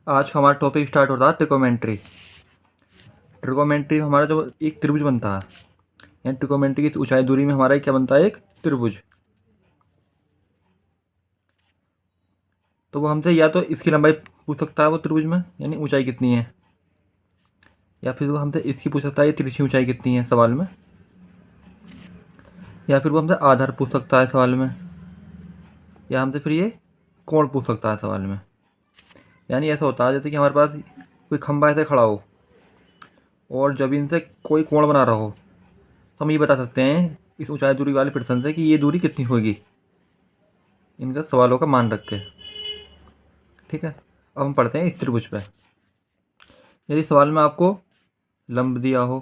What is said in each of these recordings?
आज का हमारा टॉपिक स्टार्ट होता है ट्रिकोमेंट्री। ट्रिकोमेंट्री में हमारा जो एक त्रिभुज बनता है, यानी ट्रिकोमेंट्री की ऊंचाई दूरी में हमारा क्या बनता है, एक त्रिभुज। तो वो हमसे या तो इसकी लंबाई पूछ सकता है वो त्रिभुज में, यानी ऊंचाई कितनी है, या फिर वो हमसे इसकी पूछ सकता है ये तिरछी ऊंचाई कितनी है सवाल में, या फिर वो हमसे आधार पूछ सकता है सवाल में, या हमसे फिर ये कोण पूछ सकता है सवाल में। यानी ऐसा होता है जैसे कि हमारे पास कोई खंभा ऐसे खड़ा हो और जब इनसे कोई कोण बना रहा हो तो हम ये बता सकते हैं इस ऊंचाई दूरी वाले प्रश्न से कि ये दूरी कितनी होगी, इनका सवालों का मान रख के। ठीक है, अब हम पढ़ते हैं इस त्रिभुज पे। यदि सवाल में आपको लंब दिया हो,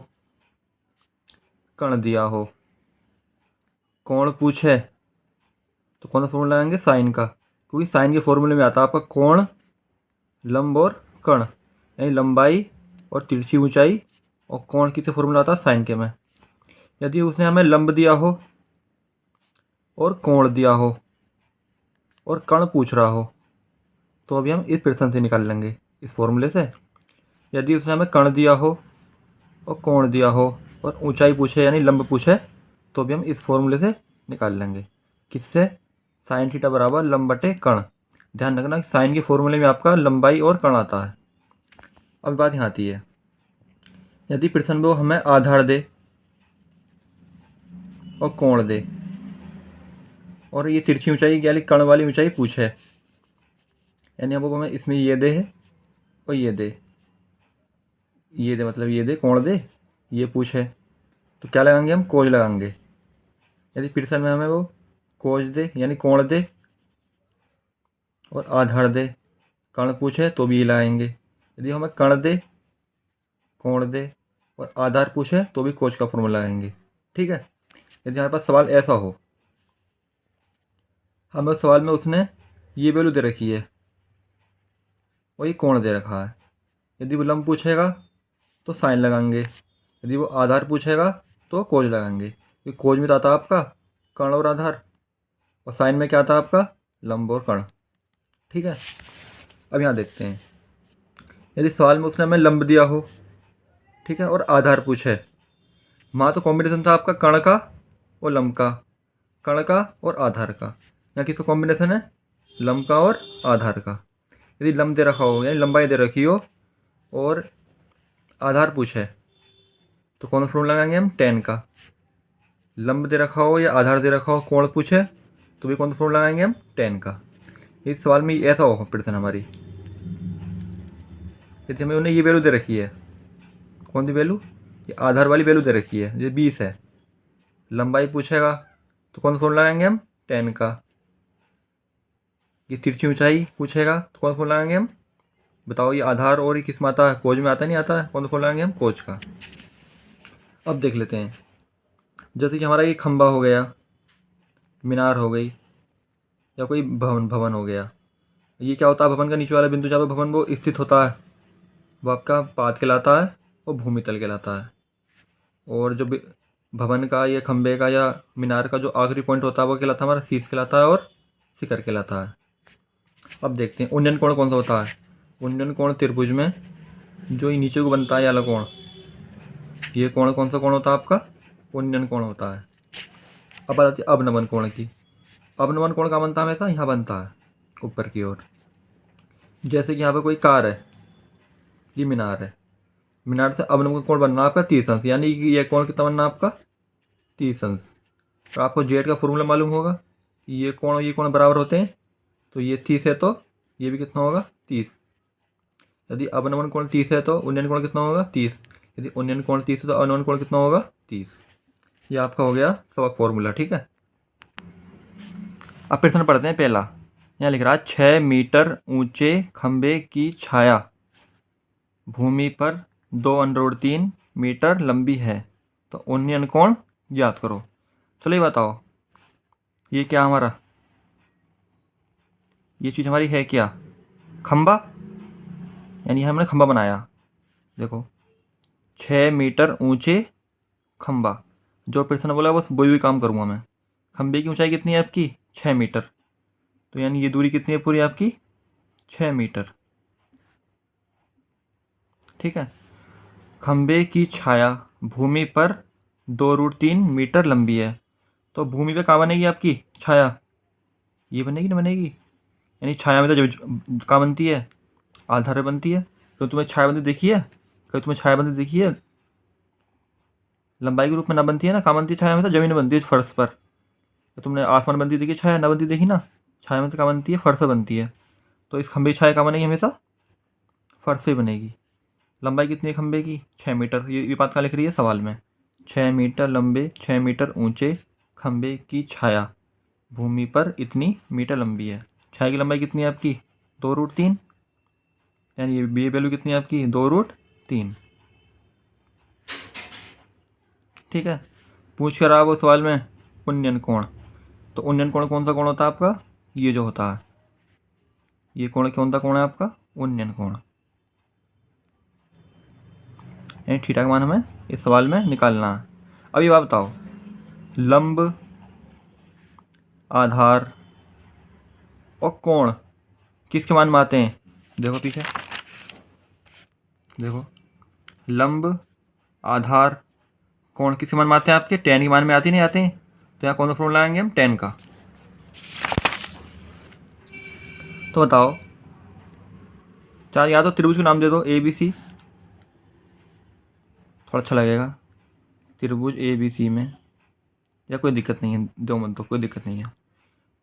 कर्ण दिया हो, कोण पूछे, तो कौन सा फॉर्मूला लगाएंगे, साइन का, क्योंकि साइन के फॉर्मूले में आता है आपका कोण, लंब और कर्ण, यानी लंबाई और तिरछी ऊंचाई, और कोण किससे फॉर्मूला आता है, साइन के में। यदि उसने हमें लंब दिया हो और कोण दिया हो और कर्ण पूछ रहा हो तो अभी हम इस प्रश्न से निकाल लेंगे, इस फॉर्मूले से। यदि उसने हमें कर्ण दिया हो और कोण दिया हो और ऊंचाई पूछे यानी लंब पूछे तो भी हम इस फॉर्मूले से निकाल लेंगे। किससे, साइन थीटा बराबर लंब बटे कर्ण। ध्यान रखना कि साइन के फॉर्मूले में आपका लंबाई और कर्ण आता है। अब बात यहाँ आती है, यदि प्रश्न में वो हमें आधार दे और कोण दे और ये तिरछी ऊंचाई यानी कर्ण वाली ऊंचाई पूछे, यानी अब वो हमें इसमें ये दे है और ये दे, ये दे मतलब ये दे, कोण दे, ये पूछे, तो क्या लगाएंगे हम, कोज लगाएंगे। यदि प्रश्न में हमें वो कोज दे यानी कोण दे और आधार दे, कर्ण पूछे तो भी ये लगाएंगे। यदि हमें कर्ण दे, कोण दे और आधार पूछे तो भी कोज का फॉर्मूला लगाएंगे। ठीक है, यदि हमारे पास सवाल ऐसा हो, हमें उस सवाल में उसने ये वैल्यू दे रखी है और ये कोण दे रखा है, यदि वो लंब पूछेगा तो साइन लगाएंगे, यदि वो आधार पूछेगा तो कोज लगाएंगे, क्योंकि कोज में तो आता है आपका कर्ण और आधार और साइन में क्या आता है आपका, लंब और कर्ण। ठीक है, अब यहाँ देखते हैं, यदि सवाल में उसने हमें लंब दिया हो, ठीक है, और आधार पूछे, वहाँ तो कॉम्बिनेशन था आपका कर्ण का और लंब का, कर्ण का और आधार का। यहाँ किसका कॉम्बिनेशन है, लंब का और आधार का। यदि लंब दे रखा हो यानी लंबाई दे रखी हो और आधार पूछे तो कौन सा फॉर्मूला लगाएंगे हम, टेन का। लंब दे रखा हो या आधार दे रखा हो, कोण पूछे तो भी कौन सा फॉर्मूला लगाएंगे हम, टेन का। इस सवाल में ऐसा हो प्रश्न हमारी, यदि हमें उन्हें ये वैल्यू दे रखी है, कौन सी वैल्यू, ये आधार वाली वैल्यू दे रखी है, ये 20 है, लंबाई पूछेगा तो कौन सा फॉर्मूला लगाएंगे हम, टेन का। ये तिरछी ऊंचाई पूछेगा तो कौन सा फॉर्मूला लगाएंगे हम, बताओ, ये आधार और ये किस में आता है, कोज में आता नहीं आता है, कौन सा फॉर्मूला लगाएंगे हम, कोज का। अब देख लेते हैं, जैसे कि हमारा ये खंबा हो गया, मीनार हो गई, या कोई भवन हो गया। ये क्या होता है, भवन का नीचे वाला बिंदु जहाँ पर भवन वो स्थित होता है वो आपका पाद कहलाता है और भूमि तल कहलाता है। और जो भवन का या खंबे का या मीनार का जो आखिरी पॉइंट होता है वो कहलाता है हमारा शीर्ष कहलाता है और शिखर कहलाता है। अब देखते हैं उन्नयन कोण कौन सा होता है। उन्नयन कोण त्रिभुज में जो ये नीचे को बनता है वाला कोण, ये कोण कौन सा कोण होता है आपका, उन्नयन कोण होता है। अब बात आती है अवनमन कोण की। अवनमन कोण कहाँ बनता है, हमेशा यहाँ बनता है ऊपर की ओर। जैसे कि यहाँ पे कोई कार है, ये मीनार है, मीनार से अवनमन कोण बनना आपका 30 अंश, यानी कि ये कोण कितना बनना आपका 30 अंश। तो आपको जेड का फॉर्मूला मालूम होगा, ये कोण बराबर होते हैं, तो ये 30 है तो ये भी कितना होगा 30। यदि अवनमन कोण 30 है तो उन्नयन कोण कितना होगा 30। यदि उन्नयन कोण 30 है तो अवनमन कोण कितना होगा 30। ये आपका हो गया सब फॉर्मूला। ठीक है, अब प्रश्न पढ़ते हैं पहला। यहाँ लिख रहा है 6 मीटर ऊंचे खंबे की छाया भूमि पर 2√3 मीटर लंबी है, तो उन्नयन कोण ज्ञात करो। चलो ये बताओ, ये क्या हमारा, ये चीज़ हमारी है क्या, खंबा, यानी हमने खंबा बनाया। देखो 6 मीटर ऊंचे खंबा, जो प्रश्न बोला बस वही काम करूँगा मैं। खंबे की ऊंचाई कितनी है आपकी 6 मीटर, तो यानी ये दूरी कितनी है पूरी आपकी 6 मीटर। ठीक है। खंबे की छाया भूमि पर 2√3 मीटर लंबी है। तो भूमि पे कहाँ बनेगी आपकी छाया, ये बनेगी ना बनेगी, यानी छाया में तो जब कहाँ बनती है, आधार पे बनती है। तो तुम्हें छायाबंदी देखी है, कभी तुम्हें छायाबंदी देखी है, लंबाई के रूप में ना बनती है ना, कहाँ बनती है छाया में, तो जमीन में बनती है फर्श पर। तो तुमने आसमान बनती देखी, छाया ना बनती देखी ना, छाया में तो कहाँ बनती है, फर्श पर बनती है। तो इस खंबे की छाया कहाँ बनेगी, हमेशा फर्श से बनेगी। लंबाई कितनी है खंबे की, 6 मीटर। ये बात कहाँ लिख रही है सवाल में, 6 मीटर लंबे 6 मीटर ऊंचे खंबे की छाया भूमि पर इतनी मीटर लंबी है। छाया की लंबाई कितनी है आपकी, 2√3, यानी ये वैल्यू कितनी है आपकी, 2√3। ठीक है। पूछ कर आप सवाल में उन्नयन कोण। तो उन्नयन कोण कौन सा कोण होता है आपका, ये जो होता है, ये कोण कौन सा कोण है आपका, उन्नयन कोण। यानी थीटा का मान हमें इस सवाल में निकालना है। अब ये बात बताओ, लंब, आधार और कोण किसके मान में आते हैं। देखो पीछे, देखो लंब, आधार, कोण किसके मान में आते हैं आपके, tan के मान में आते नहीं आते हैं। तो यहाँ कौन सा फॉर्मूला लाएंगे हम, tan का। तो बताओ, चार या तो त्रिभुज का नाम दे दो, ABC, थोड़ा अच्छा लगेगा, त्रिभुज ABC में, या कोई दिक्कत नहीं है, दो मत दो, कोई दिक्कत नहीं है।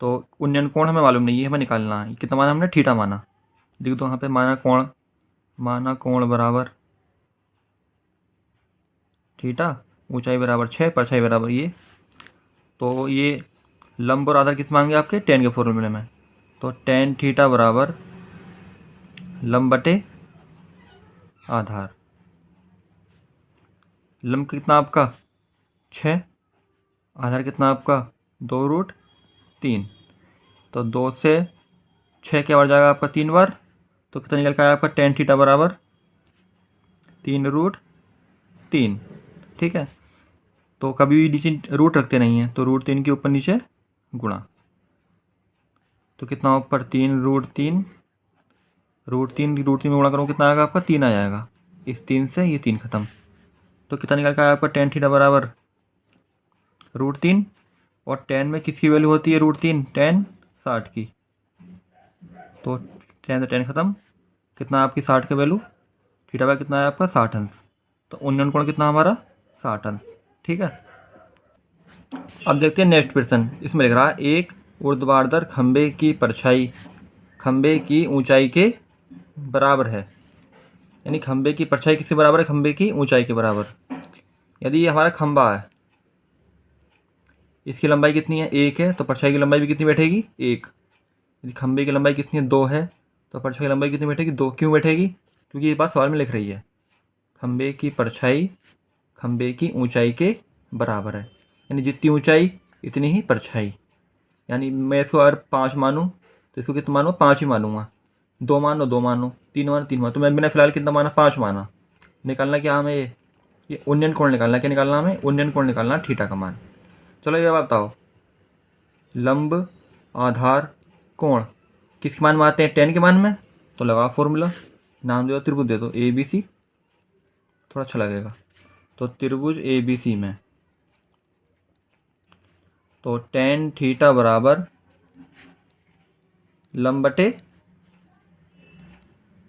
तो उन्नयन कोण हमें मालूम नहीं है, हमें निकालना है। कितना माना हमने, थीटा माना। देख दो यहाँ पे, माना कोण बराबर थीटा, ऊंचाई बराबर 6, परछाई बराबर ये। तो ये लंब और आधार किस मांगे आपके, tan के फॉर्मूले में। तो tan थीटा बराबर लंब बटे आधार। लंब कितना आपका 6, आधार कितना आपका 2√3। तो 2 से 6 क्या बार जाएगा आपका, 3 बार। तो कितना निकल के आया आपका, tan थीटा बराबर 3√3। ठीक है। तो कभी भी नीचे रूट रखते नहीं हैं, तो √3 के ऊपर नीचे गुणा। तो कितना ऊपर 3√3, √3 में गुणा करूँ कितना आएगा आपका, 3 आ जाएगा। इस 3 से ये 3 खत्म। तो कितना निकल के आया आपका, tan थीटा बराबर √3। और tan में किसकी वैल्यू होती है, √3, tan 60 की। तो tan से tan खत्म, कितना आपकी 60 का वैल्यू, थीटा बाय कितना है आपका 60 अंश। तो उन्नयन कोण कितना हमारा 60 अंश। ठीक है। अब देखते हैं नेक्स्ट क्वेश्चन। इसमें लिख रहा है, एक ऊर्ध्वाधर खंबे की परछाई खंबे की ऊंचाई के बराबर है। यानी खंबे की परछाई किसके बराबर है, खंबे की ऊंचाई के बराबर। यदि ये हमारा खंबा है, इसकी लंबाई कितनी है, 1 है, तो परछाई की लंबाई भी कितनी बैठेगी, 1। यदि खंबे की लंबाई कितनी है, 2 है, तो परछाई की लंबाई कितनी बैठेगी, 2। क्यों बैठेगी, क्योंकि ये बात सवाल में लिख रही है, खंबे की परछाई खंबे की ऊंचाई के बराबर है। यानी जितनी ऊंचाई इतनी ही परछाई। यानी मैं इसको अगर 5 मानूँ तो इसको कितना मानूँ, 5 ही मानूंगा। 2 मानो 2 मानो, 3 मानो 3 मानो। तो मैंने फिलहाल कितना माना, 5 माना। निकालना क्या हमें, ये उन्नयन कोण निकालना। क्या निकालना हमें, उन्नयन कोण निकालना, थीटा का मान। चलो ये बताओ, लंब, आधार, कोण किसके मान में आते हैं, tan के मान में। तो लगा फॉर्मूला, नाम दे दो, त्रिभुज दे दो ABC, थोड़ा अच्छा लगेगा। तो त्रिभुज ABC में तो tan थीटा बराबर लंब बटे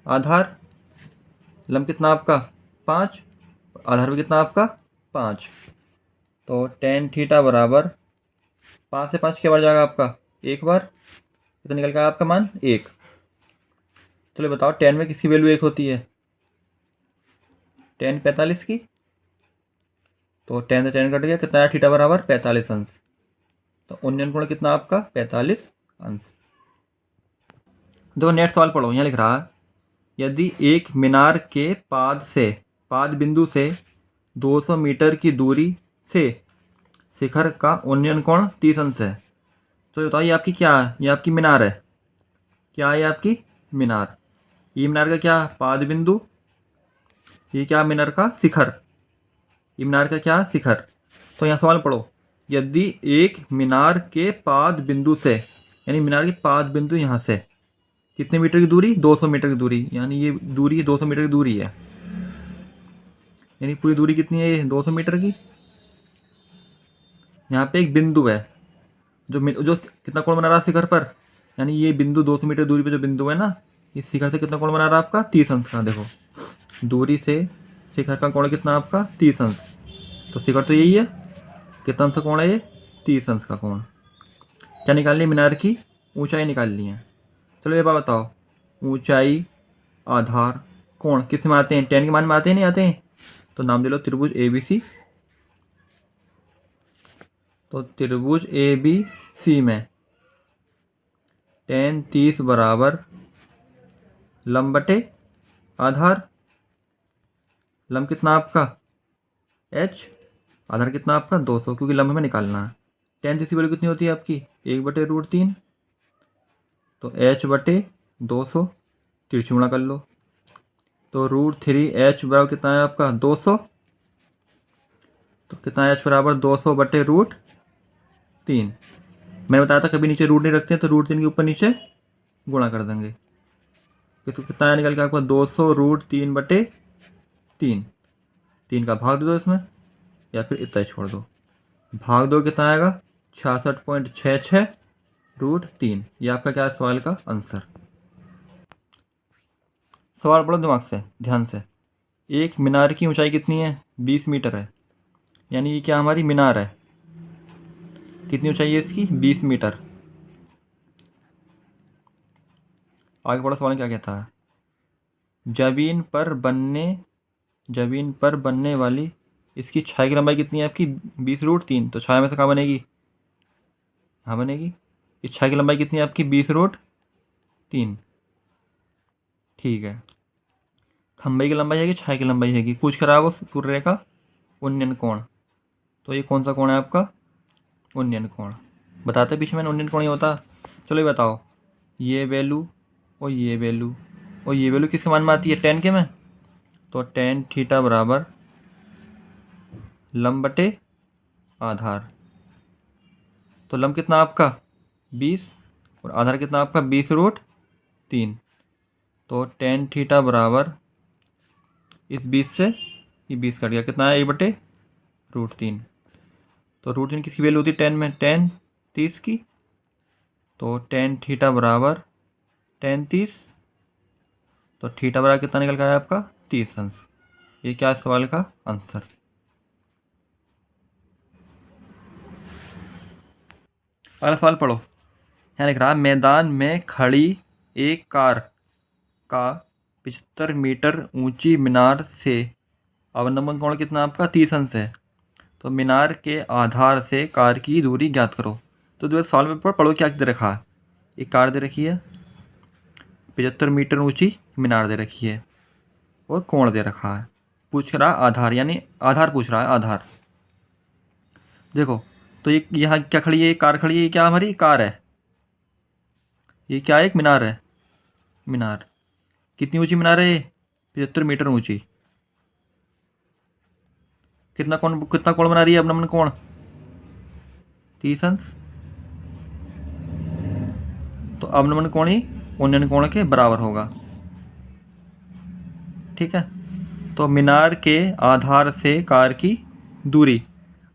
आधार। लंब कितना आपका 5, आधार भी कितना आपका 5। तो tan थीटा बराबर 5 से 5 क्या बार जाएगा आपका, 1 बार। कितना निकल का आपका मान, 1। चलो बताओ, tan में किसकी वैल्यू 1 होती है, tan 45 की। तो tan से tan कट गया, कितना है थीटा बराबर 45 अंश। तो उन्नयन कोण कितना आपका 45 अंश। देखो नेक्स्ट सवाल पढ़ो, यहाँ लिख रहा है, यदि एक मीनार के पाद बिंदु से 200 मीटर की दूरी से शिखर का उन्नयन कोण 30 अंश है। तो बताओ ये आपकी क्या है, ये आपकी मीनार है, क्या है आपकी मीनार। ये मीनार का क्या, पाद बिंदु, ये क्या मीनार का शिखर, ये मीनार का क्या शिखर। तो यहाँ सवाल पढ़ो, यदि एक मीनार के पाद बिंदु से, यानी मीनार के पाद बिंदु यहाँ से कितने मीटर की दूरी, 200 मीटर की दूरी, यानी ये दूरी 200 मीटर की दूरी है। यानी पूरी दूरी कितनी है ये 200 मीटर की। यहाँ पे एक बिंदु है जो कितना कोण बना रहा है शिखर पर, यानी ये बिंदु 200 मीटर दूरी पे जो बिंदु है ना, इस शिखर से कितना कोण बना रहा है आपका 30 अंश का। देखो दूरी से शिखर का कोण कितना आपका 30 अंश, तो शिखर तो यही है, कितना अंश का कोण है ये 30 अंश का कोण। क्या निकालनी है, मीनार की ऊंचाई निकालनी है। चलो ये बात बताओ, ऊंचाई आधार कोण किस में आते हैं, टेन के मान में आते हैं नहीं आते हैं। तो नाम दे लो त्रिभुज ABC। तो त्रिभुज ABC में tan 30 बराबर लंब बटे आधार। लंब कितना आपका h, आधार कितना आपका 200, क्योंकि लंब में निकालना है। tan 30 की वैल्यू कितनी होती है आपकी 1/√3, तो h बटे 200 तिरछी गुणा कर लो, तो √3h बराबर कितना है आपका 200, तो कितना है h बराबर 200 बटे √3। मैंने बताया था कभी नीचे रूट नहीं रखते हैं, तो √3 के ऊपर नीचे गुणा कर देंगे, तो कितना निकल के आपका 200 √3 बटे 3। 3 का भाग दे दो इसमें, या फिर इतना ही छोड़ दो। भाग दो कितना आएगा 66.66 √3। ये आपका क्या है सवाल का आंसर। सवाल पढ़ो दिमाग से ध्यान से। एक मीनार की ऊंचाई कितनी है 20 मीटर है, यानी ये क्या हमारी मीनार है, कितनी ऊंचाई है इसकी 20 मीटर। आगे पढ़ो सवाल क्या कहता है। जमीन पर बनने वाली इसकी छाया की लंबाई कितनी है आपकी 20√3, तो छाया में से कहाँ बनेगी, यहाँ बनेगी। इस छाया की लंबाई कितनी है आपकी 20√3, ठीक है। खंभे की लंबाई है कि छाया की लंबाई है, पूछ कर रहा वो सूर्य रेखा उन्नयन कोण, तो ये कौन सा कोण है आपका उन्नयन कोण। बताते पीछे मैंने उन्नयन कोण ही होता। चलो ये बताओ, ये वैल्यू और ये वैल्यू और ये वैल्यू किसके मान में आती है tan के में, तो tan थीटा बराबर लंब बटे आधार। तो लंब कितना आपका 20 और आधार कितना आपका 20√3, तो tan थीटा बराबर इस 20 से ये 20 कट गया, कितना है 1/√3। तो √3 किसकी वैल्यू होती है tan में, tan 30 की, तो tan थीटा बराबर tan 30, तो थीटा बराबर कितना निकल गया आपका 30 अंश। ये क्या है सवाल का आंसर। अगला सवाल पढ़ो। यहाँ लिख रहा है मैदान में खड़ी एक कार का 75 मीटर ऊंची मीनार से अवनमन कोण कितना आपका 30 अंश है, तो मीनार के आधार से कार की दूरी ज्ञात करो। तो जो सवाल में पढ़ो क्या दे रखा है, एक कार दे रखी है, 75 मीटर ऊंची मीनार दे रखी है और कोण दे रखा है। पूछ रहा आधार, यानी आधार पूछ रहा है आधार। देखो तो ये यहाँ क्या खड़ी है, ये कार खड़ी है, ये क्या हमारी कार है, ये क्या है एक मीनार है। मीनार कितनी ऊंची मीनार है, 75 मीटर ऊंची। कितना कोण बना रही है अवनमन कोण 30 अंश, तो अवनमन कोण ही उन्नयन कोण के बराबर होगा, ठीक है। तो मीनार के आधार से कार की दूरी,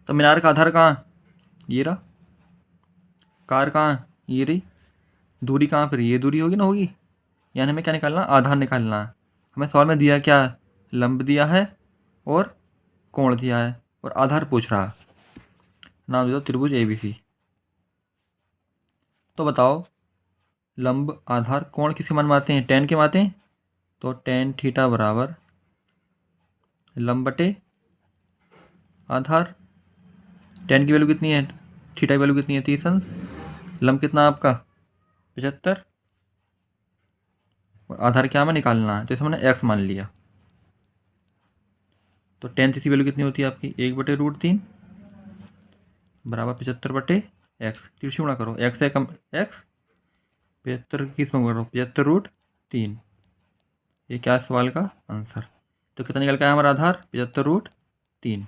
तो मीनार का आधार कहाँ ये रहा, कार कहाँ ये रही, दूरी कहाँ पर ये दूरी होगी ना होगी, यानी हमें क्या निकालना आधार निकालना है। हमें सवाल में दिया क्या लंब दिया है और कोण दिया है और आधार पूछ रहा है। नाम दे दो त्रिभुज ABC। तो बताओ लंब आधार कोण किसके मान में आते हैं, tan के में आते हैं, तो tan थीटा बराबर लंब बटे आधार। tan की वैल्यू कितनी है, थीटा की वैल्यू कितनी है 30 अंश, लंब कितना आपका 75 और आधार क्या हमें निकालना है, तो इसे हमने x मान लिया। तो tan की वैल्यू कितनी होती है आपकी 1/√3 बराबर 75/x, तिरछी गुणा करो, x है कम x 75 किस में करो 75√3। ये क्या है सवाल का आंसर। तो कितना निकल का है हमारा आधार 75√3,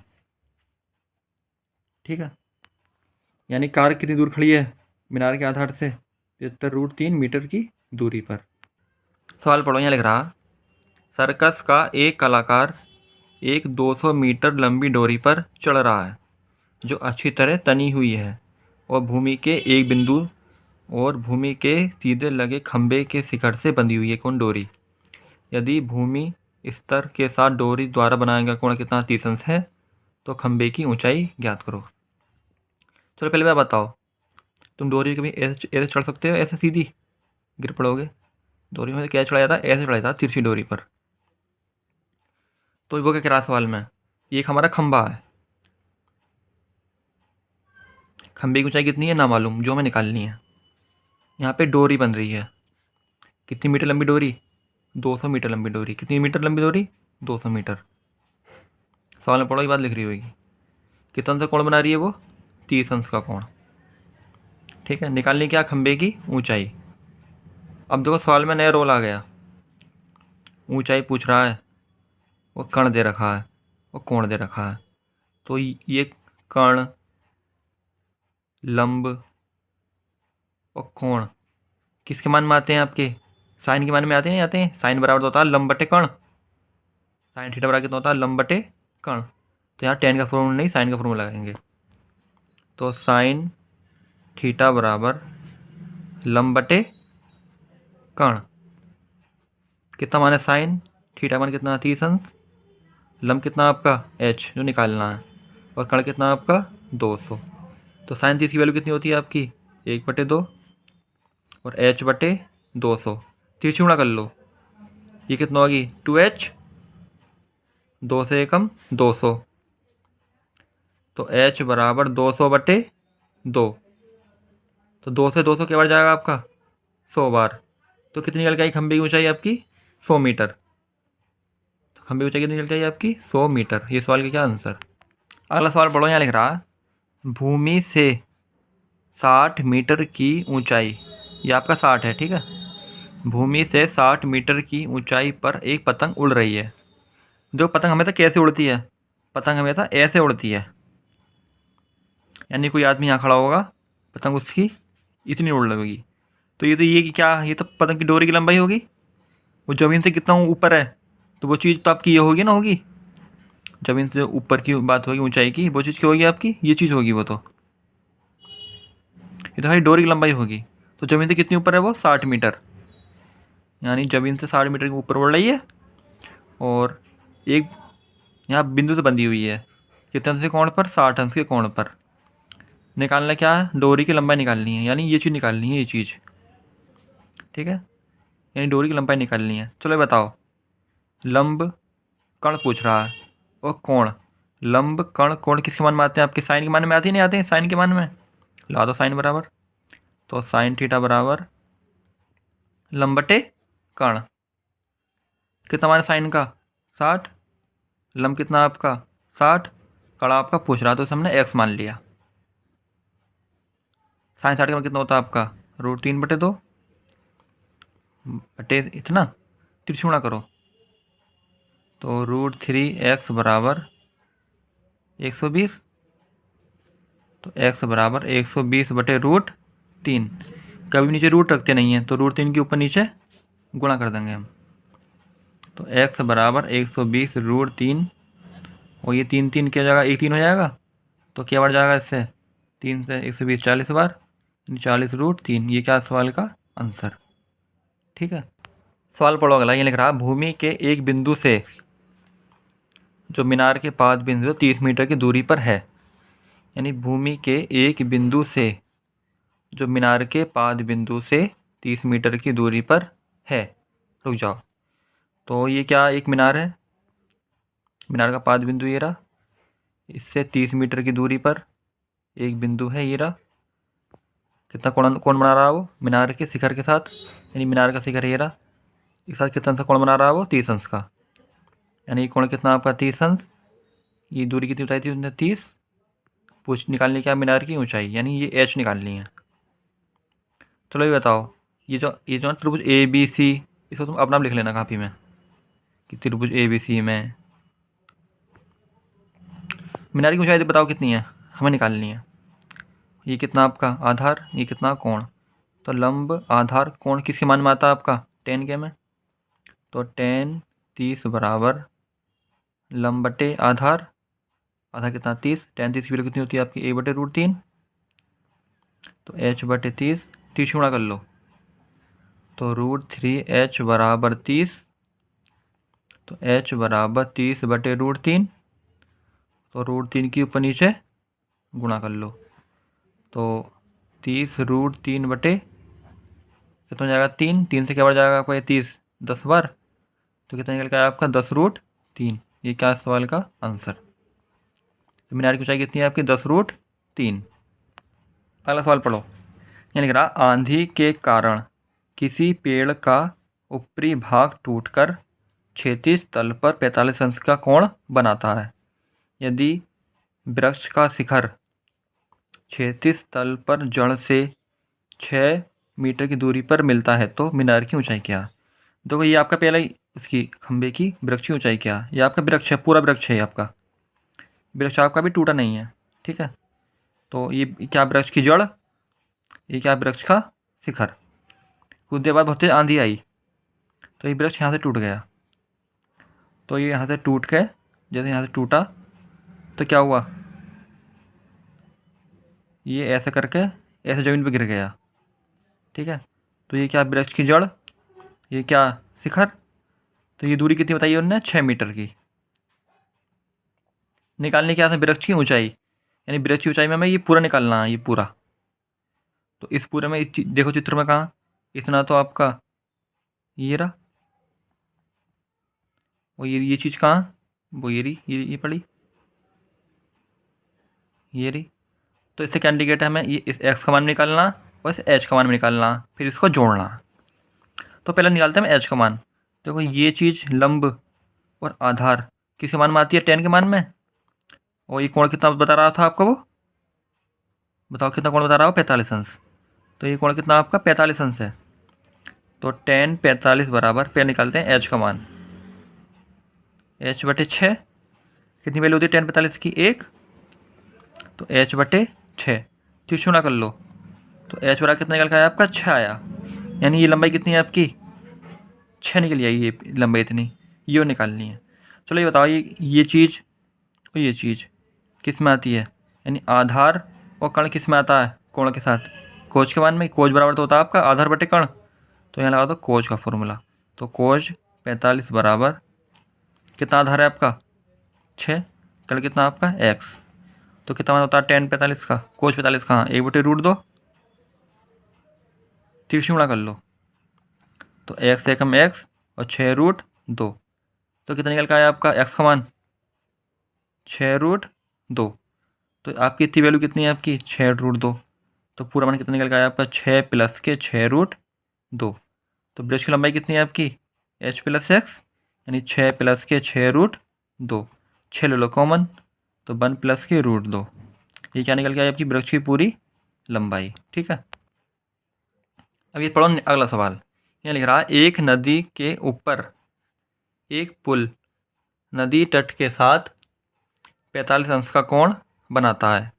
ठीक है। यानी कार कितनी दूर खड़ी है मीनार के आधार से 75√3 मीटर की दूरी पर। सवाल पढ़ो, यहाँ लिख रहा सर्कस का एक कलाकार एक 200 मीटर लंबी डोरी पर चढ़ रहा है जो अच्छी तरह तनी हुई है और भूमि के सीधे लगे खंभे के शिखर से बंधी हुई है कौन डोरी। यदि भूमि स्तर के साथ डोरी द्वारा बनाया गया कोण कितना 30 अंश है तो खंभे की ऊंचाई ज्ञात करो। चलो पहले मैं बताओ, तुम डोरी कभी ऐसे चढ़ सकते हो, ऐसे सीधी गिर पड़ोगे। डोरी में क्या चढ़ाया था, ऐसे चढ़ाया था तिरछी डोरी पर। तो वो क्या कह रहा सवाल में, एक हमारा खंभा है, खंभे की ऊंचाई कितनी है ना मालूम, जो हमें निकालनी है। यहाँ पे डोरी बन रही है, कितनी मीटर लंबी डोरी, 200 मीटर लंबी डोरी। कितनी मीटर लंबी डोरी, 200 मीटर। सवाल में पढ़ो, ये बात लिख रही होगी। कितना अंश का कोण बना रही है वो, 30 अंश का कोण। ठीक है, निकालनी क्या, खंभे की ऊंचाई। अब देखो सवाल में नया रोल आ गया, ऊंचाई पूछ रहा है, वो कण दे रखा है, वो कोण दे रखा है। तो ये कण, लंब और कोण किसके मान में आते हैं, आपके साइन के मान में आते हैं, नहीं आते हैं। साइन बराबर तो होता है लंब बटे कण, साइन थीटा बराबर कितना होता है, लंब बटे कण। तो यहाँ टेन का फॉर्मूला नहीं, साइन का फॉर्मूला लगाएंगे। तो साइन थीटा बराबर लंब बटे कण। कितना मान है साइन, थीटा मान कितना 30 अंश, लंब कितना आपका h जो निकालना है, और कण कितना आपका 200। तो साइन 30 की वैल्यू कितनी होती है आपकी, 1/2 और h बटे 200। तिरछी गुणा कर लो, ये कितना होगी 2h, 2 से एकम 200। तो h बराबर 200/2। तो 2 से 200 क्या बार जाएगा आपका, 100 बार। तो कितनी निकल के आई खंभे की ऊंचाई आपकी, 100 मीटर। तो खंभे की ऊंचाई कितनी निकल के आई आपकी, 100 मीटर। ये सवाल का क्या आंसर। अगला सवाल पढ़ो, यहाँ लिख रहा है भूमि से 60 मीटर की ऊंचाई, ये आपका 60 है, ठीक है। भूमि से 60 मीटर की ऊंचाई पर एक पतंग उड़ रही है। जो पतंग हमेशा कैसे उड़ती है, पतंग हमेशा ऐसे उड़ती है, यानी कोई आदमी यहाँ खड़ा होगा, पतंग उसकी इतनी उड़ लगेगी। तो ये क्या, ये तो पतंग की डोरी की लंबाई होगी। वो ज़मीन से कितना ऊपर है, तो वो चीज़ तो आपकी ये होगी ना, होगी ज़मीन से ऊपर की बात होगी ऊंचाई की, वो चीज़ क्या होगी आपकी, ये चीज़ होगी। वो तो ये तो हमारी डोरी की लंबाई होगी। तो ज़मीन से कितनी ऊपर है वो, 60 मीटर, यानी ज़मीन से 60 मीटर के ऊपर उड़ रही है। और एक यहाँ बिंदु से बंधी हुई है, कितने अंश के कोण पर, 60 अंश के कोण पर। निकालना क्या है, डोरी की लंबाई निकालनी है, यानी ये चीज़ निकालनी है, ये चीज़, ठीक है, यानी डोरी की लंबाई निकालनी है। चलो बताओ, लंब कण पूछ रहा है और कोण, लंब कण कोण किसके मान में आते हैं आपके, साइन के मान में आते हैं, नहीं आते हैं, साइन के मान में ला दो साइन बराबर। तो साइन थीटा बराबर लंब बटे कण। कितना मान साइन का, 60, लंब कितना आपका 60, कण आपका पूछ रहा, तो इसे हमने x मान लिया। साइन 60 का मान कितना होता है आपका, √3/2 बटे इतना, तिरछी गुणा करो। तो √3x बराबर 120। तो x बराबर 120/√3। कभी नीचे रूट रखते नहीं हैं, तो √3 के ऊपर नीचे गुणा कर देंगे हम। तो x बराबर 120√3, और ये 3 क्या जाएगा, 1 3 हो जाएगा। तो क्या बार जाएगा इससे, 3 से 120 40 बार, 40√3। ये क्या सवाल का आंसर, ठीक है। सवाल पढ़ो अगला, ये लिख रहा है भूमि के एक बिंदु से जो मीनार के पाद बिंदु 30 मीटर की दूरी पर है, यानी भूमि के एक बिंदु से जो मीनार के पाद बिंदु से 30 मीटर की दूरी पर है। रुक जाओ, तो ये क्या, एक मीनार है, मीनार का पाद बिंदु ये रहा, इससे 30 मीटर की दूरी पर एक बिंदु है ये रहा। कितना कोण बना रहा है वो, मीनार के शिखर के साथ, यानी मीनार का शिखर ये रहा, इस साथ कितना अंश कोण बना रहा है वो, 30 अंश का, यानी कोण कितना आपका 30 अंश। ये दूरी कितनी बताई थी उसने, 30। पूछ निकालनी क्या, मीनार की ऊंचाई, यानी ये h निकालनी है। चलो ये बताओ, ये जो त्रिभुज ABC, इसको तुम अपना लिख लेना कापी में कि त्रिभुज ABC में मीनार की ऊंचाई बताओ कितनी है, हमें निकालनी है। ये कितना आपका आधार, ये कितना कोण। तो लंब आधार कोण किसके मान में आता है आपका, tan के में। तो tan 30 बराबर लंब बटे आधार, आधार कितना 30, tan 30 की वैल्यू कितनी होती है आपकी 1/√3, तो h बटे 30, 30 गुणा कर लो तो √3h बराबर 30, तो h बराबर 30 बटे √3, तो √3 की ऊपर नीचे गुणा कर लो तो 30 √3 बटे कितना हो जाएगा 3, 3 से क्या बढ़ जाएगा आपका ये 30 10 बार, तो कितना निकल का आपका 10√3। ये क्या है सवाल का आंसर। तो मीनार की ऊंचाई कितनी है आपकी 10√3। अगला सवाल पढ़ो। यहाँ लिख रहा आंधी के कारण किसी पेड़ का ऊपरी भाग टूटकर क्षैतिज तल पर 45 अंश का कोण बनाता है। यदि वृक्ष का शिखर क्षैतिज तल पर जड़ से 6 मीटर की दूरी पर मिलता है तो मीनार की ऊंचाई क्या। देखो ये आपका पहला ही उसकी खंबे की वृक्ष की ऊंचाई क्या। ये आपका वृक्ष है, पूरा वृक्ष है आपका, वृक्ष आपका भी टूटा नहीं है, ठीक है। तो ये क्या वृक्ष की जड़, ये क्या वृक्ष का शिखर। कुछ देर बाद बहुत तेज आंधी आई तो ये वृक्ष यहाँ से टूट गया, तो ये यहाँ से टूट के जैसे यहाँ से टूटा तो क्या हुआ, ये ऐसे करके ऐसे ज़मीन पर गिर गया, ठीक है। तो ये क्या वृक्ष की जड़, ये क्या शिखर। तो ये दूरी कितनी बताई है उन्होंने 6 मीटर की। निकालने क्या था वृक्ष की ऊंचाई, यानी वृक्ष की ऊंचाई में हमें ये पूरा निकालना है, ये पूरा। तो इस पूरे में देखो चित्र में कहाँ, इतना तो आपका ये रहा, वो ये चीज़ कहाँ, वो ये रही, ये पड़ी, ये रही। तो इससे क्या इंडिकेट है, हमें ये इस एक्स का मान निकालना और इस एच का मान निकालना, फिर इसको जोड़ना। तो पहले निकालते हैं हम एच का मान। देखो ये चीज़ लंब और आधार किसके मान में आती है, tan के मान में। और ये कोण कितना बता रहा था आपको, वो बताओ कितना कोण बता रहा हो 45 अंश। तो ये कोण कितना आपका 45 अंश है। तो tan 45 बराबर पहले निकालते हैं एच का मान, h बटे 6, कितनी वैल्यू होती है tan 45 की 1, तो h बटे 6, 30 गुणा कर लो तो h बराबर कितना निकल का आया आपका 6 आया। यानी ये लंबाई कितनी है आपकी 6 निकल आई, ये लंबाई इतनी ये निकालनी है। चलो ये बताओ ये चीज़ और ये चीज़ किस में आती है, यानी आधार और कण किस में आता है कोण के साथ, कोज के मान में। कोज बराबर तो होता है आपका आधार बटे कण, तो यहाँ लगा दो कोज का फॉर्मूला। तो कोज 45 बराबर कितना आधार है आपका 6, कण कितना आपका x, तो कितना मान होता है tan 45 का, कोज 45 कहाँ 1/√2, 30 गुणा कर लो तो x एकम x और 6√2, तो कितना निकल का आया आपका x का मान 6√2। तो आपकी इतनी वैल्यू कितनी है आपकी 6√2, तो पूरा मान कितना निकल का आया आपका 6 + के 6√2। तो वृक्ष की लंबाई कितनी है आपकी h + x, यानी 6 + के 6√2, 6 ले लो कॉमन तो 1 + के √2। ये क्या निकल के आया आपकी वृक्ष की पूरी लंबाई, ठीक है। अब ये पढ़ो अगला सवाल। यहाँ लिख रहा है एक नदी के ऊपर एक पुल नदी तट के साथ 45 अंश का कोण बनाता है।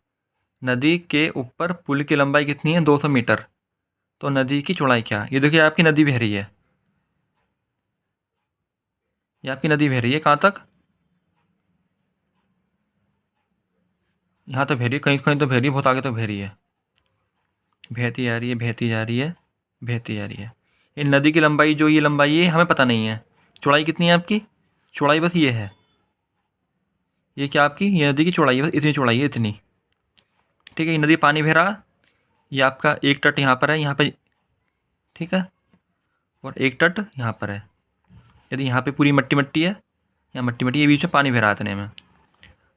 नदी के ऊपर पुल की लंबाई कितनी है 200 मीटर, तो नदी की चौड़ाई क्या। ये देखिए आपकी नदी बह रही है, ये आपकी नदी बह रही है कहाँ तक, यहाँ तो बह रही है, कहीं कहीं तो बह रही है, बहुत आगे तो बह रही है, बहती जा रही है बहती जा रही है बहती जा रही है। ये नदी की लंबाई जो ये लंबाई है हमें पता नहीं है, चौड़ाई कितनी है आपकी, चौड़ाई बस ये है, ये क्या आपकी ये नदी की चौड़ाई है, बस इतनी चौड़ाई है इतनी, ठीक है। ये नदी पानी बह रहा, ये आपका एक तट यहाँ पर है, यहाँ पे, ठीक है, और एक तट यहाँ पर है। यदि यहाँ पे पूरी मट्टी मट्टी है, यहाँ मट्टी मट्टी, ये बीच में पानी बह रहा है इतने में,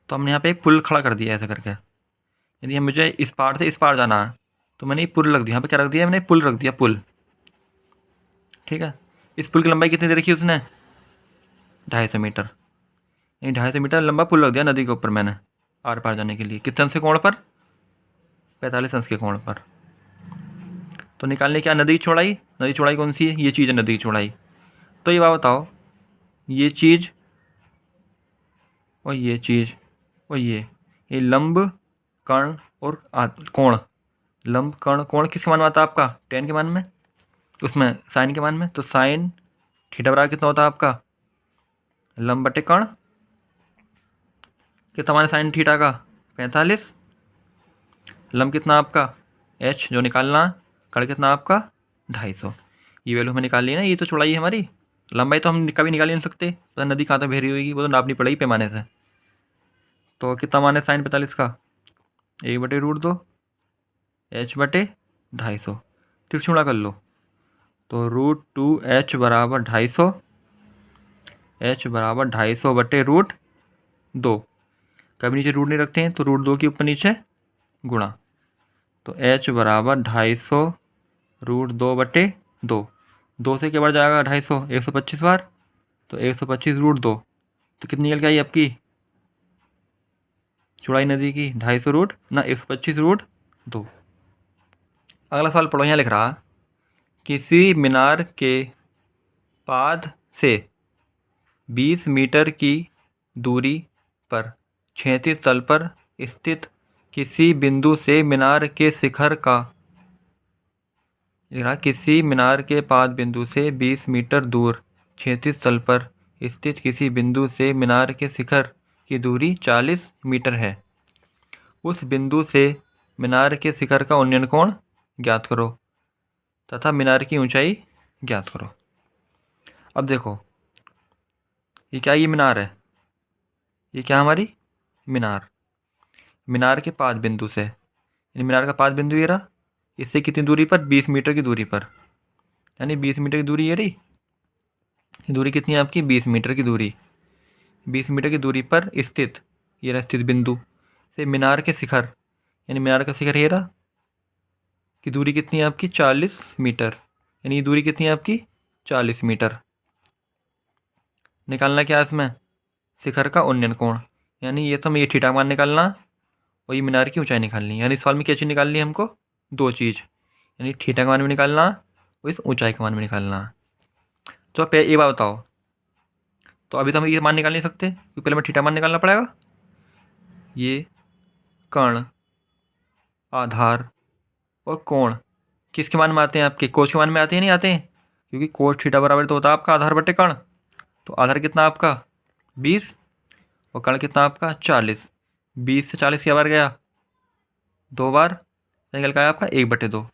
तो हमने यहाँ पे एक पुल खड़ा कर दिया ऐसे करके। यदि हम मुझे इस पार से इस पार जाना है तो मैंने ये पुल रख दिया, यहाँ पे क्या रख दिया मैंने पुल रख दिया, पुल, ठीक है। इस पुल की लंबाई कितनी दे रखी है उसने 250 मीटर, यानी 250 मीटर लंबा पुल रख दिया नदी के ऊपर मैंने आर पार जाने के लिए। कितने अंश के कोण पर 45 अंश के कोण पर। तो निकालने क्या नदी की चौड़ाई, नदी चौड़ाई कौन सी है, ये चीज़ है नदी की चौड़ाई। तो ये बात बताओ ये चीज़ और ये चीज़ और ये लंब कर्ण और कोण, लंब कर्ण कोण किसके मान में आता है आपका tan के मान में, उसमें साइन के मान में। तो साइन थीटा बराबर कितना होता है आपका लंब बटे कर्ण कितना मान है साइन थीटा का 45। लंब कितना आपका h जो निकालना, कड़ कितना आपका 250। ये वैल्यू हमें निकाल ली ना, ये तो चौड़ाई है हमारी। लंबाई तो हम कभी निकाल ही नहीं सकते, पता नदी कहाँ तक बह रही होगी, वो तो नापनी पड़ेगी पैमाने से। तो कितना मान है साइन 45 का 1/√2 h/250। तिरछुड़ा कर लो तो √2h बराबर 250, h बराबर 250/√2। कभी नीचे रूट नहीं रखते हैं तो √2 के ऊपर नीचे गुणा। तो h बराबर 250√2/2। 2 से क्या बढ़ जाएगा 250, 125 बार। तो 125√2 तो कितनी निकल के आई आपकी चौड़ाई नदी की 125 अगला सवाल पढ़ो। यहाँ लिख रहा किसी मीनार के पाद से 20 मीटर की दूरी पर क्षैतिज तल पर स्थित किसी बिंदु से मीनार के शिखर का, किसी मीनार के पाद बिंदु से 20 मीटर दूर क्षैतिज तल पर स्थित किसी बिंदु से मीनार के शिखर की दूरी 40 मीटर है। उस बिंदु से मीनार के शिखर का उन्नयन कोण ज्ञात करो तथा मीनार की ऊंचाई ज्ञात करो। अब देखो ये क्या, ये मीनार है, ये क्या हमारी मीनार। मीनार के पाद बिंदु से, यानी मीनार का पाद बिंदु ये रहा, इससे कितनी दूरी पर 20 मीटर की दूरी पर, यानी 20 मीटर की दूरी ये रही। ये दूरी कितनी है आपकी 20 मीटर की दूरी। 20 मीटर की दूरी पर स्थित, ये रहा स्थित बिंदु से मीनार के शिखर, यानी मीनार का शिखर ये रहा, की दूरी कितनी है आपकी 40 मीटर। यानी ये दूरी कितनी है आपकी 40 मीटर। निकालना क्या इसमें शिखर का उन्नयन कोण, यानी ये तो ये थीटा मान निकालना और ये मीनार की ऊंचाई निकालनी। यानी सवाल में क्या चीज़ निकालनी है हमको, दो चीज़, यानी थीटा का मान भी निकालना और इस ऊंचाई का मान भी निकालना। तो आप ये बात बताओ, तो अभी तो हम ये मान निकाल नहीं सकते क्योंकि पहले हमें थीटा मान निकालना पड़ेगा। ये कर्ण, आधार और कोण किसके मान में आते हैं आपके, कोश के मान में आते हैं नहीं आते हैं, क्योंकि कोश थीटा बराबर तो होता है आपका आधार बटे कर्ण। तो आधार कितना आपका 20 और कर्ण कितना आपका 40। 20 से 40 क्या बार गया 2 बार, निकल का आया आपका 1/2।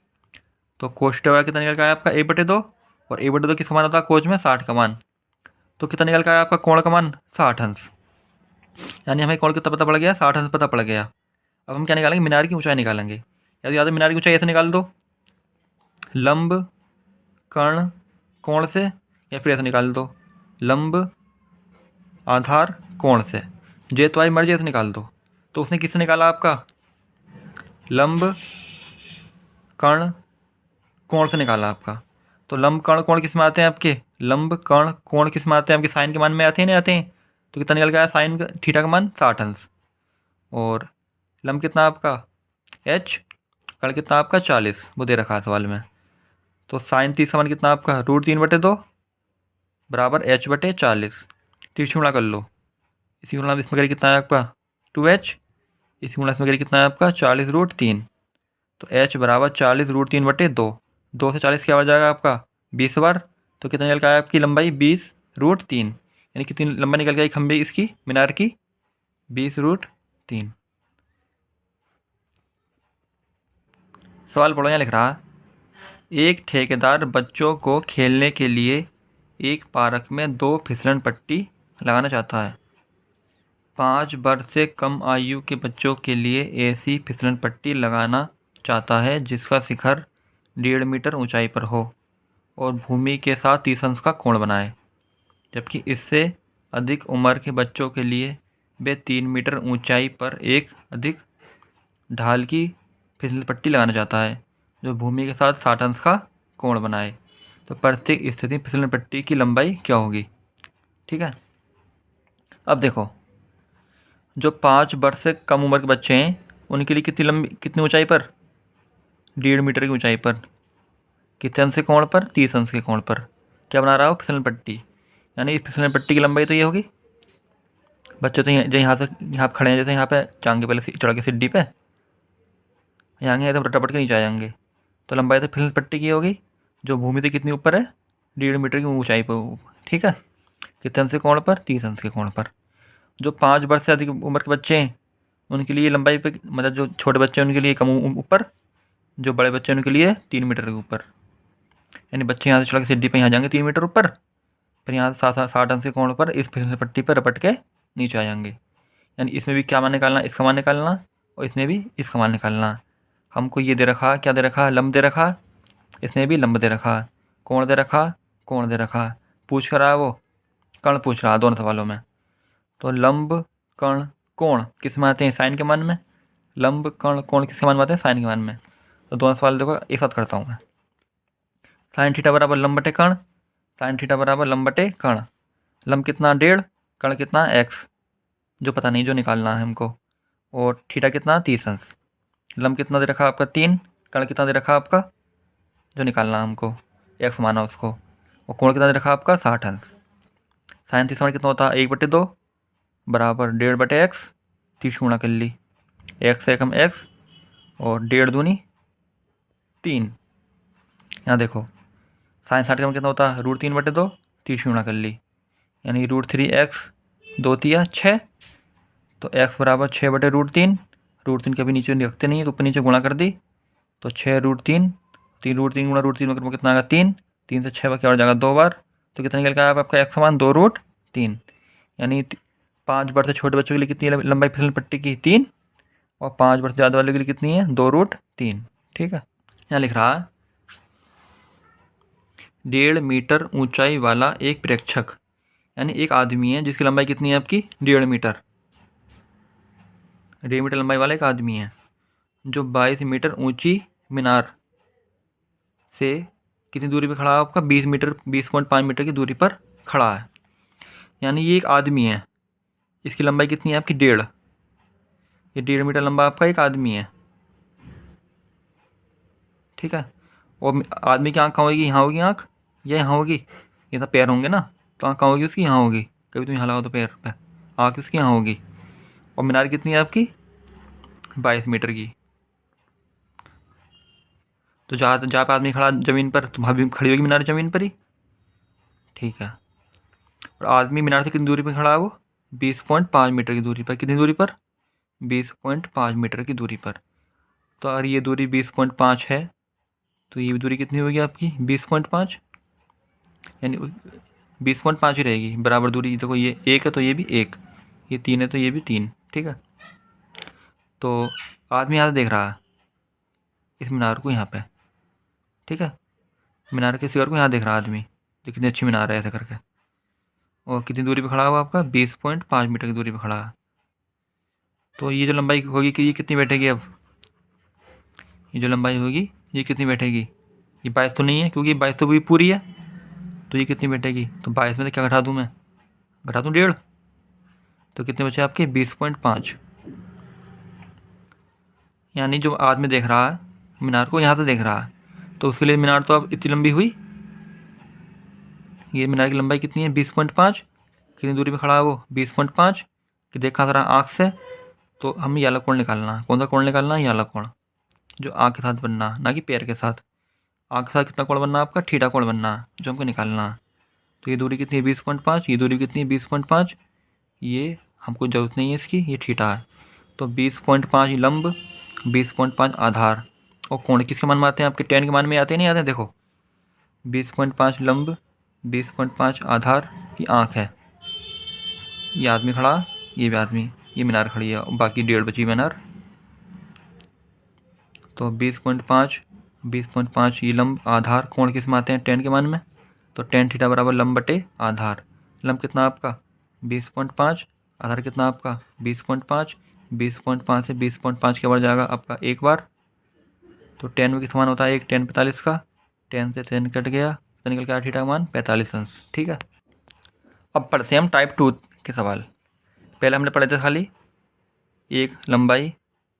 तो कोश थीटा कितना निकल का आया आपका 1/2, और 1/2 किसका मान होता है कोश में 60 का मान। तो कितना निकल का आया आपका कोण का मान 60 अंश, यानी हमें कोण कितना पता पड़ गया 60 अंश पता पड़ गया। अब हम क्या निकालेंगे मीनार की ऊंचाई निकालेंगे। याद है मीनार की ऊंचाई ऐसे निकाल दो, लंब कर्ण कोण से, या फिर ऐसे निकाल दो लंब आधार कोण से, जो तुम्हारी मर्जी ऐसे निकाल दो। तो उसने किससे निकाला आपका लंब कर्ण कोण से निकाला आपका। तो लंब कर्ण कोण किस में आते हैं आपके, लंब कर्ण कोण किस में आते हैं आपके साइन के मान में आते हैं नहीं आते हैं। तो कितना निकल गया साइन थीटा का मान 60 अंश, और लंब कितना आपका h, कर्ण कितना आपका 40, वो दे रखा है सवाल में। तो साइन 30 का मान कितना आपका √3/2 बराबर h/40। तीस गुणा कर लो, इसी गुणा इसमें करिए कितना है आपका 2h, इसी गुणा इसमें करिए कितना है आपका 40√3। तो h बराबर 40√3/2। 2 से 40 क्या हो जाएगा आपका 20 बार। तो कितना निकल के आया आपकी लंबाई 20√3, यानी कितनी लंबाई निकल गई खंबे इसकी मीनार की 20√3। सवाल पढ़ो। यहाँ लिख रहा एक ठेकेदार बच्चों को खेलने के लिए एक पार्क में 2 फिसलन पट्टी लगाना चाहता है। 5 वर्ष से कम आयु के बच्चों के लिए ऐसी फिसलन पट्टी लगाना चाहता है जिसका शिखर 1.5 मीटर ऊंचाई पर हो और भूमि के साथ 30 अंश का कोण बनाए, जबकि इससे अधिक उम्र के बच्चों के लिए वे 3 मीटर ऊंचाई पर एक अधिक ढाल की फिसल पट्टी लगाना चाहता है जो भूमि के साथ 60 अंश का कोण बनाए। तो प्रत्येक स्थिति फिसलन पट्टी की लंबाई क्या होगी। ठीक है, अब देखो जो 5 वर्ष से कम उम्र के बच्चे हैं उनके लिए कितनी ऊंचाई पर 1.5 मीटर की ऊंचाई पर, कितने अंश के कोण पर 30 अंश के कोण पर क्या बना रहा हो फिसलन पट्टी। यानी इस फिसलन पट्टी की लंबाई तो ये होगी, बच्चे तो यहाँ से यहाँ खड़े हैं, जैसे यहाँ पे जाएंगे पहले चढ़ के सीढ़ी पे, यहाँ एकदम रटपट के नीचे आ जाएंगे। तो लंबाई तो फिसल पट्टी की होगी जो भूमि से कितनी ऊपर है 1.5 मीटर की ऊंचाई पर। ठीक है, कितने अंश के कोण पर 30 अंश के कोण पर। जो 5 वर्ष से अधिक उम्र के बच्चे हैं उनके लिए लंबाई पे, मतलब जो छोटे बच्चे हैं उनके लिए कम ऊपर, जो बड़े बच्चे हैं उनके लिए 3 मीटर के ऊपर। यानी बच्चे यहाँ से चढ़ के सीढ़ी पे यहाँ जाएंगे 3 मीटर ऊपर, फिर यहाँ से 60 अंश के कोण पर इस फिसल पट्टी पर रपट के नीचे आ जाएंगे। यानी इसमें भी क्या मान निकालना, इसका मान निकालना, और इसमें भी इसका मान निकालना। हमको ये दे रखा, क्या दे रखा, लंब दे रखा, इसने भी लंब दे रखा, कोण दे रखा, कोण दे रखा। पूछ कर रहा है वो कर्ण पूछ रहा है दोनों सवालों में। तो लंब कर्ण कोण किस में आते हैं, साइन के मान में। लंब कर्ण कोण किसके मान में आते हैं, साइन के मान में। तो दोनों सवाल देखो एक साथ करता हूँ मैं। साइन थीटा बराबर लंब बटे कर्ण, साइन थीटा बराबर लंब बटे कर्ण। लंब कितना 1.5, कर्ण कितना x, जो पता नहीं, जो निकालना है हमको। और थीटा कितना 30 अंश। लंब कितना दे रखा आपका 3, कर्ण कितना दे रखा आपका, जो निकालना है हमको, x माना उसको। और कोण कितना दे रखा आपका 60 अंश। साइन 30 कितना होता है 1/2 बराबर 1.5 बटे x, 30 गुणा कर ली, x से कम x, और 1.5 दूनी 3। यहाँ देखो साइन 60 का कितना होता है √3/2, 30 गुणा कर ली, यानी √3x, 2 तिया 6। तो x बराबर 6 बटे √3, √3 कभी नीचे रखते नहीं है तो ऊपर नीचे गुणा कर दी, तो 6 √3, 3 √3 गुणा √3 मतलब कितना आएगा 3, 3 से 6 बार क्या हो जाएगा 2 बार, तो कितना निकल का आपका x समान 2√3। यानी 5 वर्ष से छोटे बच्चों के लिए कितनी लंबाई फिसल पट्टी की 3, और 5 वर्ष ज़्यादा वाले के लिए कितनी है 2√3। ठीक है, यहाँ लिख रहा है 1.5 मीटर ऊंचाई वाला एक प्रेक्षक, यानी एक आदमी है जिसकी लंबाई कितनी है आपकी 1.5 मीटर। 1.5 मीटर लंबाई वाला एक आदमी है जो 22 मीटर ऊंची मीनार से कितनी दूरी पर खड़ा है आपका 20 मीटर, 20.5 मीटर की दूरी पर खड़ा है। यानी ये एक आदमी है, इसकी लंबाई कितनी है आपकी 1.5, ये 1.5 मीटर लंबा आपका एक आदमी है। ठीक है, और आदमी की आँख कहाँ होगी, यहाँ होगी आँख, या यहाँ होगी, ये तो पैर होंगे ना, तो आँख कहाँ होगी उसकी, यहाँ होगी। कभी तुम यहाँ लगाओ तो पैर पे आँख उसकी यहाँ होगी। और मीनार कितनी है आपकी 22 मीटर की। तो जहाँ पे आदमी खड़ा ज़मीन पर, तो वहाँ भी खड़ी होगी मीनार ज़मीन पर ही। ठीक है, और आदमी मीनार से कितनी दूरी पर खड़ा है वो 20.5 मीटर की दूरी पर। कितनी दूरी पर 20.5 मीटर की दूरी पर। तो अगर ये दूरी 20.5 है तो ये दूरी कितनी होगी आपकी 20.5, यानी 20.5 ही रहेगी बराबर दूरी। देखो ये 1 है तो ये भी 1, ये 3 है तो ये भी 3। ठीक है, तो आदमी यहाँ से देख रहा है इस मीनार को यहाँ पे। ठीक है, मीनार के सिवर को यहाँ देख रहा है आदमी, ये कितनी अच्छी मीनार है ऐसे करके। और कितनी दूरी पे खड़ा हुआ आपका 20.5 मीटर की दूरी पे खड़ा है। तो ये जो लंबाई होगी कि ये कितनी बैठेगी, अब ये जो लंबाई होगी ये कितनी बैठेगी, ये 22 तो नहीं है क्योंकि 22 तो भी पूरी है, तो ये कितनी बैठेगी, तो 22 में से क्या घटा दूँ मैं, घटा दूँ 1.5, तो कितने बचे आपके 20.5। यानी जो आदमी देख रहा है मीनार को यहाँ से देख रहा है, तो उसके लिए मीनार तो अब इतनी लंबी हुई, ये मीनार की लंबाई कितनी है 20.5, कितनी दूरी पे खड़ा है वो 20.5, कि देखा जरा आँख से। तो हमें ये वाला कोण निकालना है, कौन सा कोण निकालना है, ये वाला कोण जो आँख के साथ बनना है, ना कि पैर के साथ। आँख के साथ कितना कोण बनना है आपका थीटा कोण बनना है, जो हमको निकालना है। तो ये दूरी कितनी है 20.5, ये दूरी कितनी है 20.5, ये हमको ज़रूरत नहीं है इसकी, ये थीटा है। तो 20.5 लंब, 20.5 आधार, और कोण किसके मान में आते हैं आपके tan के मान में आते हैं नहीं आते हैं। देखो 20.5 लंब, 20.5 आधार, ये आँख है, ये आदमी खड़ा, ये भी आदमी, ये मीनार खड़ी है, और बाकी 1.5 बची मीनार। तो 20.5 ये लंब आधार, कोण किस में आते हैं tan के मान में, तो tan थीटा बराबर लंब बटे आधार। लंब कितना आपका 20.5, आधार कितना आपका 20.5, 20.5 से 20.5 के बार जाएगा आपका एक बार, तो tan में किस समान होता है एक tan 45 का, tan से tan कट गया तो निकल के आया थीटा का मान 45 अंश। ठीक है, अब पढ़ते हैं हम टाइप 2 के सवाल। पहले हमने पढ़े थे खाली एक लंबाई,